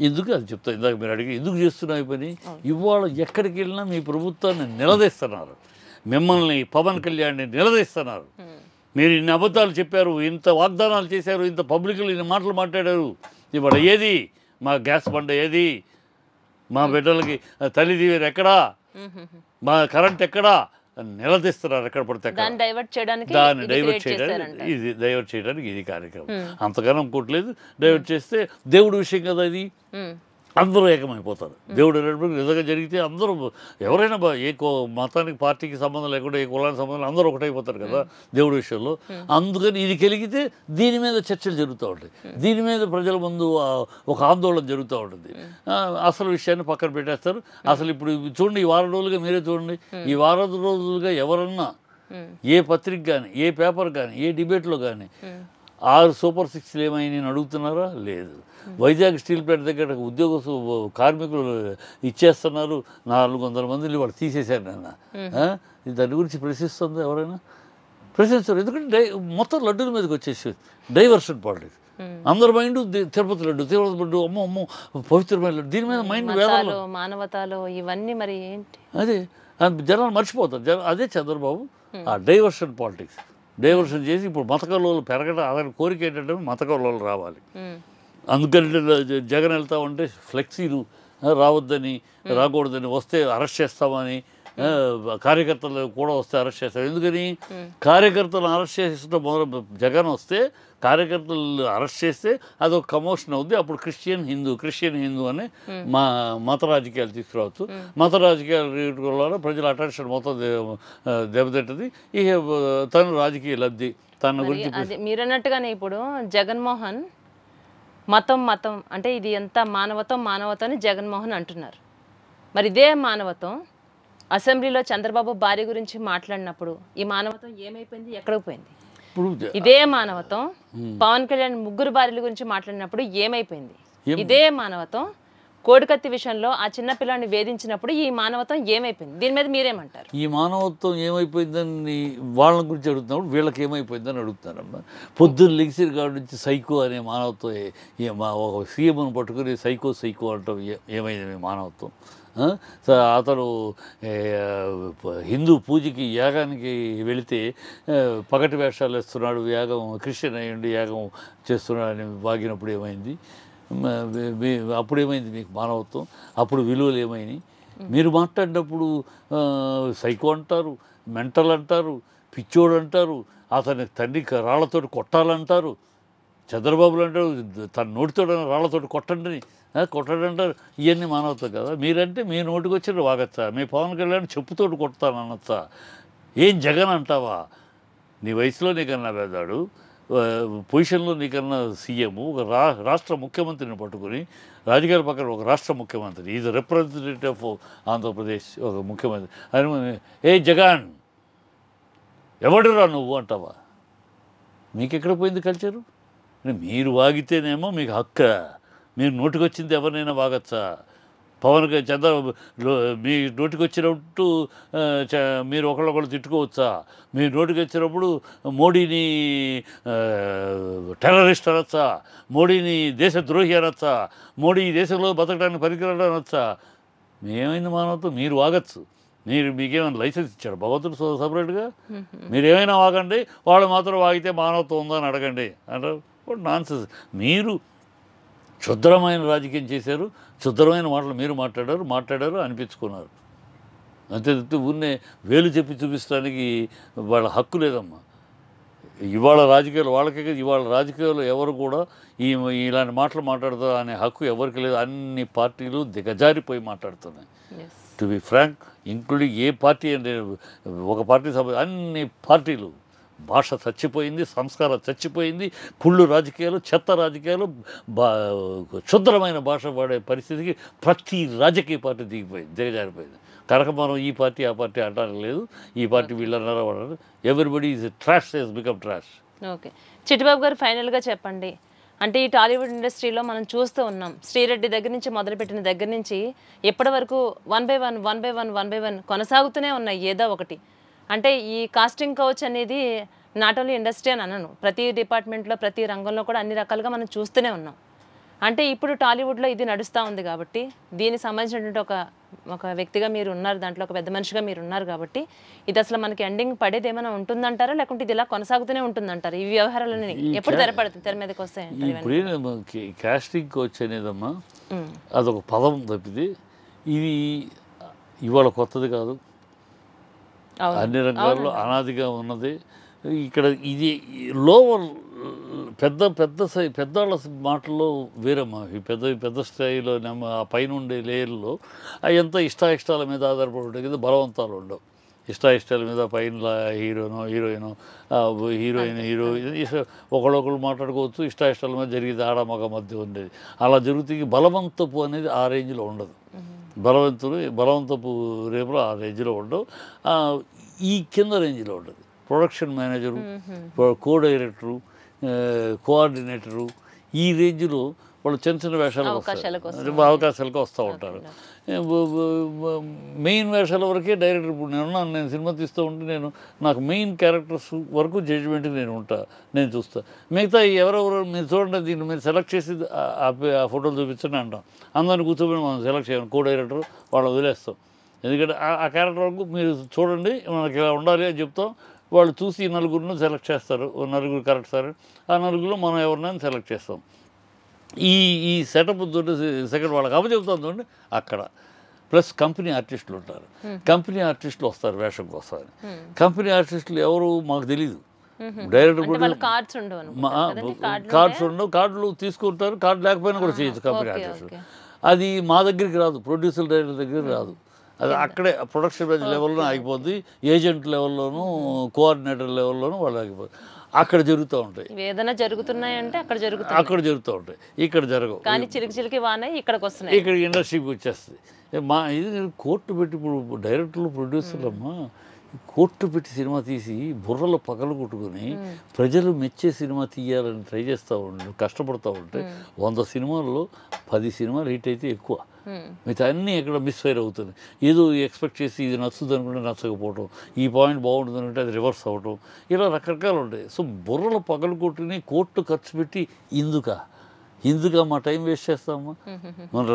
ఎందుకు అది చెప్తా. ఇందాక మీరు అడిగి ఎందుకు చేస్తున్నావు ఈ పని. ఇవాళ ఎక్కడికి వెళ్ళినా మీ ప్రభుత్వాన్ని నిలదీస్తున్నారు, మిమ్మల్ని పవన్ కళ్యాణ్ని నిలదీస్తున్నారు. మీరు ఇన్ని అబద్ధాలు చెప్పారు, ఇంత వాగ్దానాలు చేశారు, ఇంత పబ్లిక్లో ఇన్ని మాటలు మాట్లాడారు, ఇవాళ ఏది మా గ్యాస్ బండ, ఏది మా బిడ్డలకి తల్లి దీవెన ఎక్కడా, మా కరెంట్ ఎక్కడా నిలదీస్తున్నారు. ఎక్కడ పడితే దాన్ని డైవర్ట్ చేయడానికి ఇది కార్యక్రమం. అంతగానం ఇంకోట్లేదు. డైవర్ట్ చేస్తే దేవుడి విషయం కదా ఇది, అందరూ ఏకమైపోతారు. దేవుడు అనేటువంటి నిజంగా జరిగితే అందరూ ఎవరైనా ఏ మతానికి పార్టీకి సంబంధం లేకుండా ఏ కులానికి సంబంధం అందరూ ఒకటైపోతారు కదా దేవుడి విషయంలో. అందుకని ఇది కలిగితే దీని మీద చర్చలు జరుగుతూ ఉంటాయి, దీని మీద ప్రజల ముందు ఒక ఆందోళన జరుగుతూ ఉంటుంది. అసలు విషయాన్ని పక్కన పెట్టేస్తారు. అసలు ఇప్పుడు చూడండి, ఈ వారం రోజులుగా మీరే చూడండి, ఈ వారం రోజులుగా ఎవరన్నా ఏ పత్రిక కానీ, ఏ పేపర్ కానీ, ఏ డిబేట్లో కానీ 6 సూపర్ 6 ఏమైనా అడుగుతున్నారా? లేదు. వైజాగ్ స్టీల్ ప్లాంట్ దగ్గర కార్మికులు ఇచ్చేస్తున్నారు, 400 మందిని వాళ్ళు తీసేశారు నాన్న. దాని గురించి ప్రశ్నిస్తుందా ఎవరైనా? ప్రశ్నిస్తారు. ఎందుకంటే మొత్తం లడ్డూల మీదకి వచ్చేసి డైవర్షన్ పాలిటిక్స్. అందరి మైండ్ తిరుపతి లడ్డు, అమ్మో పవిత్రమైన లడ్డు, దీని మీద మైండ్ వేదాలు, మానవతాలు ఇవన్నీ మరి ఏంటి అదే జనాలు మర్చిపోతారు. అదే చంద్రబాబు ఆ డైవర్షన్ పాలిటిక్స్ డైవర్షన్ చేసి ఇప్పుడు మత కల్లోలు పెరగడం. అతని కోరిక ఏంటంటే మత కల్లోలు రావాలి. అందుకని జగన్ వెళ్తా ఉంటే ఫ్లెక్సీలు రావద్దని, రాకూడదని, వస్తే అరెస్ట్ చేస్తామని, కార్యకర్తలు కూడా వస్తే అరెస్ట్ చేస్తారు. ఎందుకని కార్యకర్తలను అరెస్ట్ చేసిన జగన్ వస్తే కార్యకర్తలు అరెస్ట్ చేస్తే అదొక కమోషన్ అవుద్ది. అప్పుడు క్రిస్టియన్ హిందూ అని మత రాజకీయాలు తీసుకురావచ్చు. మత రాజకీయాల వల్ల ప్రజల అటెన్షన్ మొత్తం దెబ్బతింటుంది. ఇక తను రాజకీయ లబ్ధి తన గురించి మీరన్నట్టుగానే ఇప్పుడు జగన్మోహన్ మతం అంటే ఇది ఎంత మానవతం అని జగన్మోహన్ అంటున్నారు. మరి ఇదే మానవతం అసెంబ్లీలో చంద్రబాబు భార్య గురించి మాట్లాడినప్పుడు ఈ మానవతం ఏమైపోయింది, ఎక్కడికి పోయింది? ఇదే మానవతం పవన్ కళ్యాణ్ 3 భార్యల గురించి మాట్లాడినప్పుడు ఏమైపోయింది? ఇదే మానవతం కోడికత్తి విషయంలో ఆ చిన్న పిల్లాన్ని వేధించినప్పుడు ఈ మానవతం ఏమైపోయింది? దీని మీద మీరేమంటారు? ఈ మానవత్వం ఏమైపోయిందని వాళ్ళ గురించి అడుగుతున్నప్పుడు వీళ్ళకి ఏమైపోయిందని అడుగుతున్నారమ్మా. పొద్దున్న లెగిసిరి కాడి నుంచి సైకో అనే మానవత్వం, ఒక సీఎంను పట్టుకుని సైకో అంటాం. ఏమైంది మీ మానవత్వం? అతను హిందూ పూజకి యాగానికి వెళితే పగటి వేషాలు వేస్తున్నాడు, యాగం క్రిస్టియన్ అయ్యండి యాగం చేస్తున్నాడు అని వాగినప్పుడు ఏమైంది? అప్పుడేమైంది మీకు మానవత్వం? అప్పుడు విలువలు ఏమైనాయి? మీరు మాట్లాడినప్పుడు సైకో అంటారు, మెంటల్ అంటారు, పిచ్చోడు అంటారు, అతని తండ్రి రాళ్లతోటి కొట్టాలంటారు. చంద్రబాబులు అంటారు తన నోటితో రాళ్లతోటి కొట్టడంటారు. ఇవన్నీ మానవత్వం కదా? మీరంటే మీ నోటికి వచ్చిన వాగచ్చా? మీ పవన్ కళ్యాణ్ చెప్పుతోటి కొడతానన్నచ్చా? ఏం జగన్ అంటావా? నీ వయసులో నీకన్నా పెద్దాడు, పొజిషన్లో నీకన్నా సీఎం, ఒక రాష్ట్ర ముఖ్యమంత్రిని పట్టుకుని రాజకీయాల పక్కన ఒక రాష్ట్ర ముఖ్యమంత్రి, ఈజ్ రిప్రజెంటేటివ్ ఆఫ్ ఆంధ్రప్రదేశ్ ఒక ముఖ్యమంత్రి అని ఏ జగన్ ఎవడురా నువ్వు అంటావా? మీకు ఎక్కడ పోయింది కల్చరు? మీరు వాగితేనేమో మీకు హక్క, మీరు నోటికొచ్చింది ఎవరినైనా వాగచ్చా? పవన్ మీ నోటికి వచ్చినట్టు మీరు ఒకళ్ళొకళ్ళు తిట్టుకోవచ్చా? మీ నోటికి వచ్చినప్పుడు మోడీని టెర్రరిస్ట్ అనొచ్చా? మోడీని దేశద్రోహి అనొచ్చా? మోడీ ఈ దేశంలో బతకడానికి పనికిరాడు అనొచ్చా? మేమైంది మానవతో మీరు వాగచ్చు. మీకేమైనా లైసెన్స్ ఇచ్చాడు భగవంతుడు సపరేట్గా? మీరు ఏమైనా వాగండి, వాళ్ళు మాత్రం వాగితే మానవత్వం ఉందని అడగండి అంటారు. నాన్సెన్స్. మీరు క్షుద్రమైన రాజకీయం చేశారు, క్షుద్రమైన మాటలు మీరు మాట్లాడారు అనిపించుకున్నారు. అంతే తప్పితే ఊరినే వేలు చెప్పి చూపించడానికి వాళ్ళ హక్కు లేదమ్మా. ఇవాళ రాజకీయాలు వాళ్ళకే కదా, ఇవాళ రాజకీయాలు ఎవరు కూడా ఇలాంటి మాటలు మాట్లాడతారు అనే హక్కు ఎవరికి లేదు. అన్ని పార్టీలు దిగజారిపోయి మాట్లాడుతున్నాయి. To be frank, including a party అంటే ఒక పార్టీ అన్ని పార్టీలు భాష చచ్చిపోయింది, సంస్కారం చచ్చిపోయింది, కుళ్ళు రాజకీయాలు, చెత్త రాజకీయాలు, క్షుద్రమైన భాష వాడే పరిస్థితికి ప్రతి రాజకీయ పార్టీ దిగజారిపోయింది. కనుక మనం ఈ పార్టీ ఆ పార్టీ అంటానికి లేదు. ఈ పార్టీ వీళ్ళన్నారా వాడారు. Everybody is trash he's become trash. Okay, Chittibabu garu ఫైనల్గా చెప్పండి. అంటే ఈ టాలీవుడ్ ఇండస్ట్రీలో మనం చూస్తూ ఉన్నాం, శ్రీరెడ్డి దగ్గర నుంచి మొదలుపెట్టిన దగ్గర నుంచి ఎప్పటి వరకు వన్ బై వన్ కొనసాగుతూనే ఉన్నాయి ఏదో ఒకటి. అంటే ఈ కాస్టింగ్ కౌచ్ అనేది నాట్ ఓన్లీ ఇండస్ట్రీ అని అనను, ప్రతి డిపార్ట్మెంట్లో ప్రతి రంగంలో కూడా అన్ని రకాలుగా మనం చూస్తూనే ఉన్నాం. అంటే ఇప్పుడు టాలీవుడ్లో ఇది నడుస్తూ ఉంది కాబట్టి దీనికి సంబంధించినటువంటి ఒక వ్యక్తిగా మీరు ఉన్నారు, దాంట్లో ఒక పెద్ద మనిషిగా మీరు ఉన్నారు కాబట్టి ఇది అసలు మనకి ఎండింగ్ పడేది ఏమైనా ఉంటుందంటారా, లేకుంటే ఇది ఇలా కొనసాగుతూనే ఉంటుందంటారు? ఈ వ్యవహారాలని ఎప్పుడు తెర మీదకి వస్తాయంటారు? ఇప్పుడు కాస్టింగ్ కోచ్ అనేదమ్మా అదొక పదం తప్పిది. ఇది ఇవాళ కొత్తది కాదు, అన్ని రంగాల్లో అనాదిగా ఉన్నది. ఇక్కడ ఇది లోవర్ పెద్దవాళ్ళ మాటల్లో వేరమ్మా. ఈ పెద్ద స్థాయిలో ఆ పైన ఉండే లేయర్లో ఎంత ఇష్టాయిష్టాల మీద ఆధారపడి ఉంటాయి కదా, బలవంతాలు ఉండవు. ఇష్టాయిష్టాల మీద పైన హీరోయిన్ ఒకళ్ళొకళ్ళు మాట్లాడుకోవచ్చు. ఇష్టాయిష్టాల మీద జరిగేది ఆడమగ మధ్య ఉండేది. అలా జరుగుతుంది. బలవంతపు అనేది ఆ రేంజ్లో ఉండదు. బలవంతపు రేపులో ఆ రేంజ్లో ఉండవు. ఈ కింద రేంజ్లో ఉండదు. ప్రొడక్షన్ మేనేజరు, కో డైరెక్టరు, కోఆర్డినేటరు, ఈ రేంజ్లో వాళ్ళు చిన్న వేషాలకు అవకాశాలకు వస్తూ ఉంటారు. మెయిన్ వేషాల వరకే డైరెక్టర్. ఇప్పుడు నేను సినిమా తీస్తూ ఉంటే నాకు మెయిన్ క్యారెక్టర్స్ వరకు జడ్జిమెంట్కి నేను చూస్తాను. మిగతా ఎవరెవరు మీరు చూడండి, దీన్ని మీరు సెలెక్ట్ చేసి ఆ ఫోటోలు చూపించండి అంటాం. అందరిని కూర్చోబెట్టి మనం సెలెక్ట్ చేయాలి. కో డైరెక్టర్ వాళ్ళు వదిలేస్తాం. ఎందుకంటే ఆ క్యారెక్టర్ వరకు మీరు చూడండి, మనకి ఇలా ఉండాలి అని చెప్తాం. వాళ్ళు చూసి నలుగురిని సెలెక్ట్ చేస్తారు. నలుగురు కరెక్ట్ సార్, ఆ నలుగురిలో మనం ఎవరినైనా సెలెక్ట్ చేస్తాం. ఈ సెటప్ తోటి సెకండ్ వాళ్ళకి చెప్తాం చూడండి. అక్కడ ప్లస్ కంపెనీ ఆర్టిస్టులు ఉంటారు. కంపెనీ ఆర్టిస్టులు వస్తారు వేషం కోసం. కంపెనీ ఆర్టిస్టులు ఎవరు మాకు తెలీదు. డైరెక్టర్ కార్డ్స్ ఉండవు, కార్డులు తీసుకుంటారు. కార్డు లేకపోయినా కూడా చేయొచ్చు కంపెనీ ఆర్టిస్టులు. అది మా దగ్గరికి రాదు, ప్రొడ్యూసర్ డైరెక్టర్ దగ్గరికి రాదు. అది అక్కడే ప్రొడక్షన్ లెవెల్లోనూ ఆగిపోద్ది, ఏజెంట్ లెవెల్లోనూ, కోఆర్డినేటర్ లెవెల్లోనూ వాళ్ళు ఆగిపోద్ది. అక్కడ జరుగుతూ ఉంటాయి. ఏదైనా జరుగుతున్నాయంటే అక్కడ జరుగుతూ ఉంటాయి. ఇక్కడ జరగవు. కానీ చిలికి వాన ఇక్కడికి వస్తున్నాయి. ఇక్కడ ఇండస్ట్రీకి వచ్చేస్తుంది. ఇది కోర్టు పెట్టి ఇప్పుడు డైరెక్టర్లు, ప్రొడ్యూసర్లు అమ్మా కోర్టు పెట్టి సినిమా తీసి బుర్రలో పగలు కొట్టుకుని ప్రజలు మెచ్చే సినిమా తీయాలని ట్రై చేస్తూ కష్టపడుతూ ఉంటే 100 సినిమాల్లో 10 సినిమాలు హిట్ అయితే ఎక్కువ. మిగతా అన్నీ ఎక్కడ మిస్ఫైర్ అవుతుంది. ఏదో ఎక్స్పెక్ట్ చేసి ఇది నచ్చుతుంది అనుకుంటే నచ్చకపోవటం, ఈ పాయింట్ బాగుంటుంది అనుకుంటే అది రివర్స్ అవ్వటం, ఇలా రకరకాలు ఉంటాయి. సో బుర్రలో పగలు కొట్టుకుని కోర్టు ఖర్చు పెట్టి ఇందుగా మా టైం వేస్ట్ చేస్తామా? మన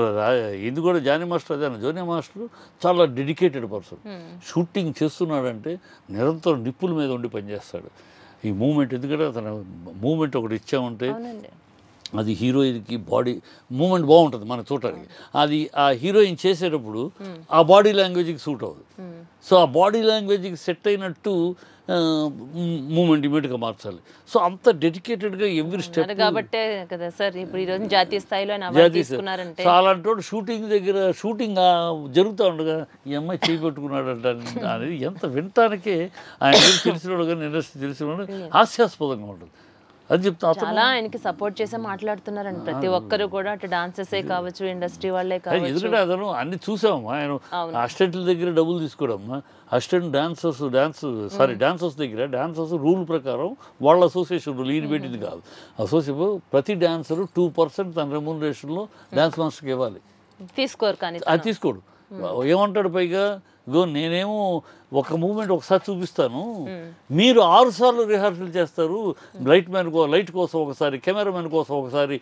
ఇది కూడా జానీ మాస్టర్ అదే. జోనీ మాస్టర్ చాలా డెడికేటెడ్ పర్సన్. షూటింగ్ చేస్తున్నాడంటే నిరంతరం నిప్పుల మీద ఉండి పనిచేస్తాడు. ఈ మూమెంట్, ఎందుకంటే అతను మూమెంట్ ఒకటి ఇచ్చామంటే అది హీరోయిన్కి బాడీ మూమెంట్ బాగుంటుంది మనం చూడటానికి. అది ఆ హీరోయిన్ చేసేటప్పుడు ఆ బాడీ లాంగ్వేజ్కి సూట్ అవ్వదు. సో ఆ బాడీ లాంగ్వేజ్కి సెట్ అయినట్టు మూమెంట్ ఇమీడియట్గా మార్చాలి. సో అంత డెడికేటెడ్గా ఎవ్రీ స్టెప్. కాబట్టే కదా సార్ ఇప్పుడు ఈరోజు జాతీయ స్థాయిలో అలాంటి షూటింగ్ దగ్గర షూటింగ్ జరుగుతూ ఉండగా ఈ అమ్మాయి చేపెట్టుకున్నాడంట అనేది ఎంత వినటానికే ఆయన తెలిసిన వాడు కానీ ఇండస్ట్రీ తెలిసిన వాడు హాస్యాస్పదంగా ఉంటుంది. అది చెప్తా చాలా ఆయనకి సపోర్ట్ చేసే మాట్లాడుతున్నారండి ప్రతి ఒక్కరు కూడా, అటు డాన్సర్సే కావచ్చు, ఇండస్ట్రీ వాళ్ళే కావచ్చు. ఎందుకంటే అతను అన్ని చూసామమ్మా, ఆయన అసిస్టెంట్ల దగ్గర డబ్బులు తీసుకోవడమ్మా, అసిస్టెంట్ డాన్సర్స్ దగ్గర డాన్సర్స్ రూల్ ప్రకారం వాళ్ళ అసోసియేషన్ రూల్ ఈయన పెట్టింది కాదు. అసోసియేషన్ ప్రతి డాన్సరు 2% తన రెమ్యూనరేషన్లో డాన్స్ మాస్టర్కి ఇవ్వాలి. తీసుకోరు కానీ అది తీసుకోడు. ఏమంటాడు పైగా, ఇగో నేనేమో ఒక మూమెంట్ ఒకసారి చూపిస్తాను, మీరు 6 సార్లు రిహార్సల్ చేస్తారు, లైట్ కోసం ఒకసారి, కెమెరామెన్ కోసం ఒకసారి,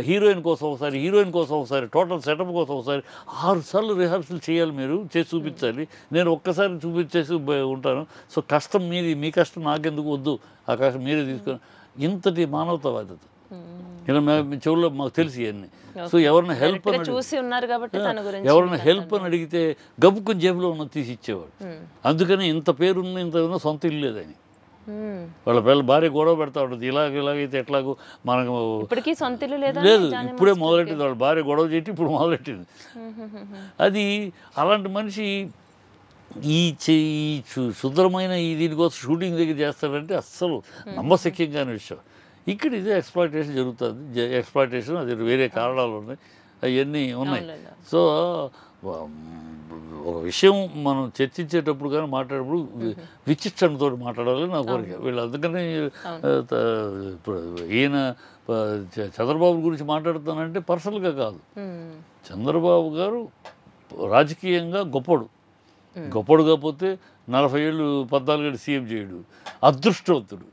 హీరోయిన్ కోసం ఒకసారి, టోటల్ సెటప్ కోసం ఒకసారి 6 సార్లు రిహార్సల్ చేయాలి, మీరు చేసి చూపించాలి, నేను ఒక్కసారి చూపించేసి ఉంటాను. సో కష్టం మీది, మీ కష్టం నాకెందుకు వద్దు, ఆ కష్టం మీరే తీసుకొని, ఇంతటి మానవతావాదత ఇలా చెవుల్లో మాకు తెలిసి ఇవన్నీ. సో ఎవరైనా హెల్ప్ అని అడిగితే గబుక్కుని జేబులో ఉన్న తీసి ఇచ్చేవాడు. అందుకని ఇంత పేరున్న ఇంత సొంత ఇల్లు లేదని వాళ్ళ భార్య గొడవ పెడతా ఉంటుంది, ఇలాగైతే ఎట్లాగో మనకు సొంత ఇల్లు లేదు, ఇప్పుడే మొదలెట్టింది, వాళ్ళ భార్య గొడవ చేసి ఇప్పుడు మొదలెట్టింది. అది అలాంటి మనిషి ఈ శుద్ధమైన దీనికోసం షూటింగ్ దగ్గర చేస్తాడంటే అస్సలు నమ్మశక్యంగానే విషయం. ఇక్కడ ఇదే ఎక్స్‌ప్లాయిటేషన్ జరుగుతుంది. ఎక్స్‌ప్లాయిటేషన్ అది వేరే కారణాలు ఉన్నాయి, అవన్నీ ఉన్నాయి. సో ఒక విషయం మనం చర్చించేటప్పుడు కానీ మాట్లాడేటప్పుడు విచిష్టంతో మాట్లాడాలి నా కోరిక. వీళ్ళు అందుకని ఈయన చంద్రబాబు గురించి మాట్లాడుతానంటే పర్సనల్గా కాదు, చంద్రబాబు గారు రాజకీయంగా గొప్పడు కాకపోతే 40 ఏళ్ళు 14 ఏళ్ళు సీఎం చేయడు, అదృష్టవంతుడు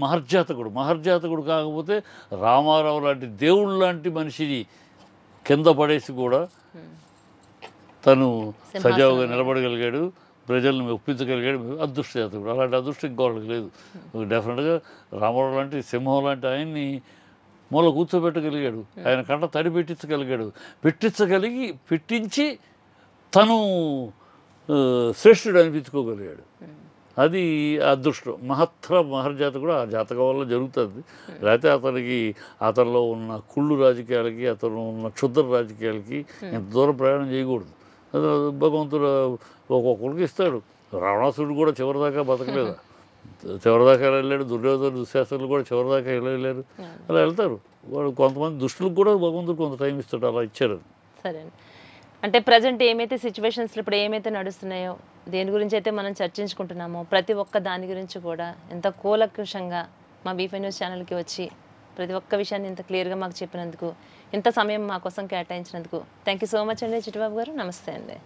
మహర్జాతకుడు కాకపోతే రామారావు లాంటి దేవుడు లాంటి మనిషిని కింద పడేసి కూడా తను సజావుగా నిలబడగలిగాడు, ప్రజలను ఒప్పించగలిగాడు, అదృష్టజాతకుడు. అలాంటి అదృష్టం ఇంకోళ్ళకి లేదు. డెఫినెట్గా రామారావు లాంటి సింహం లాంటి ఆయన్ని మూల కూర్చోబెట్టగలిగాడు, ఆయన కంట తడి పెట్టించి తను శ్రేష్ఠుడు అనిపించుకోగలిగాడు. అది అదృష్టం. మహర్జాతకుడు ఆ జాతకం వల్ల జరుగుతుంది. లేకపోతే అతనిలో ఉన్న కుళ్ళు రాజకీయాలకి, అతను ఉన్న క్షుద్ర రాజకీయాలకి ఎంత దూరం ప్రయాణం చేయకూడదు. భగవంతుడు ఒక్కొక్కరికి ఇస్తాడు. రావణాసురుడు కూడా చివరిదాకా బతకలేదా, చివరిదాకా వెళ్ళాడు. దుశ్శాసనులు కూడా చివరిదాకా వెళ్ళలేరు, అలా వెళ్తారు. వాడు కొంతమంది దుష్టులకు కూడా భగవంతుడు కొంత టైం ఇస్తాడు, అలా ఇచ్చారు. సరే, అంటే ప్రజెంట్ ఏమైతే సిచ్యువేషన్స్లో ఇప్పుడు ఏమైతే నడుస్తున్నాయో, దేని గురించి అయితే మనం చర్చించుకుంటున్నామో, ప్రతి ఒక్క దాని గురించి కూడా ఎంత కూలంకషంగా మా బీ5 న్యూస్ ఛానల్కి వచ్చి ప్రతి ఒక్క విషయాన్ని ఇంత క్లియర్గా మాకు చెప్పినందుకు, ఇంత సమయం మా కోసం కేటాయించినందుకు థ్యాంక్ యూ సో మచ్ అండి చిట్టిబాబు గారు. నమస్తే అండి.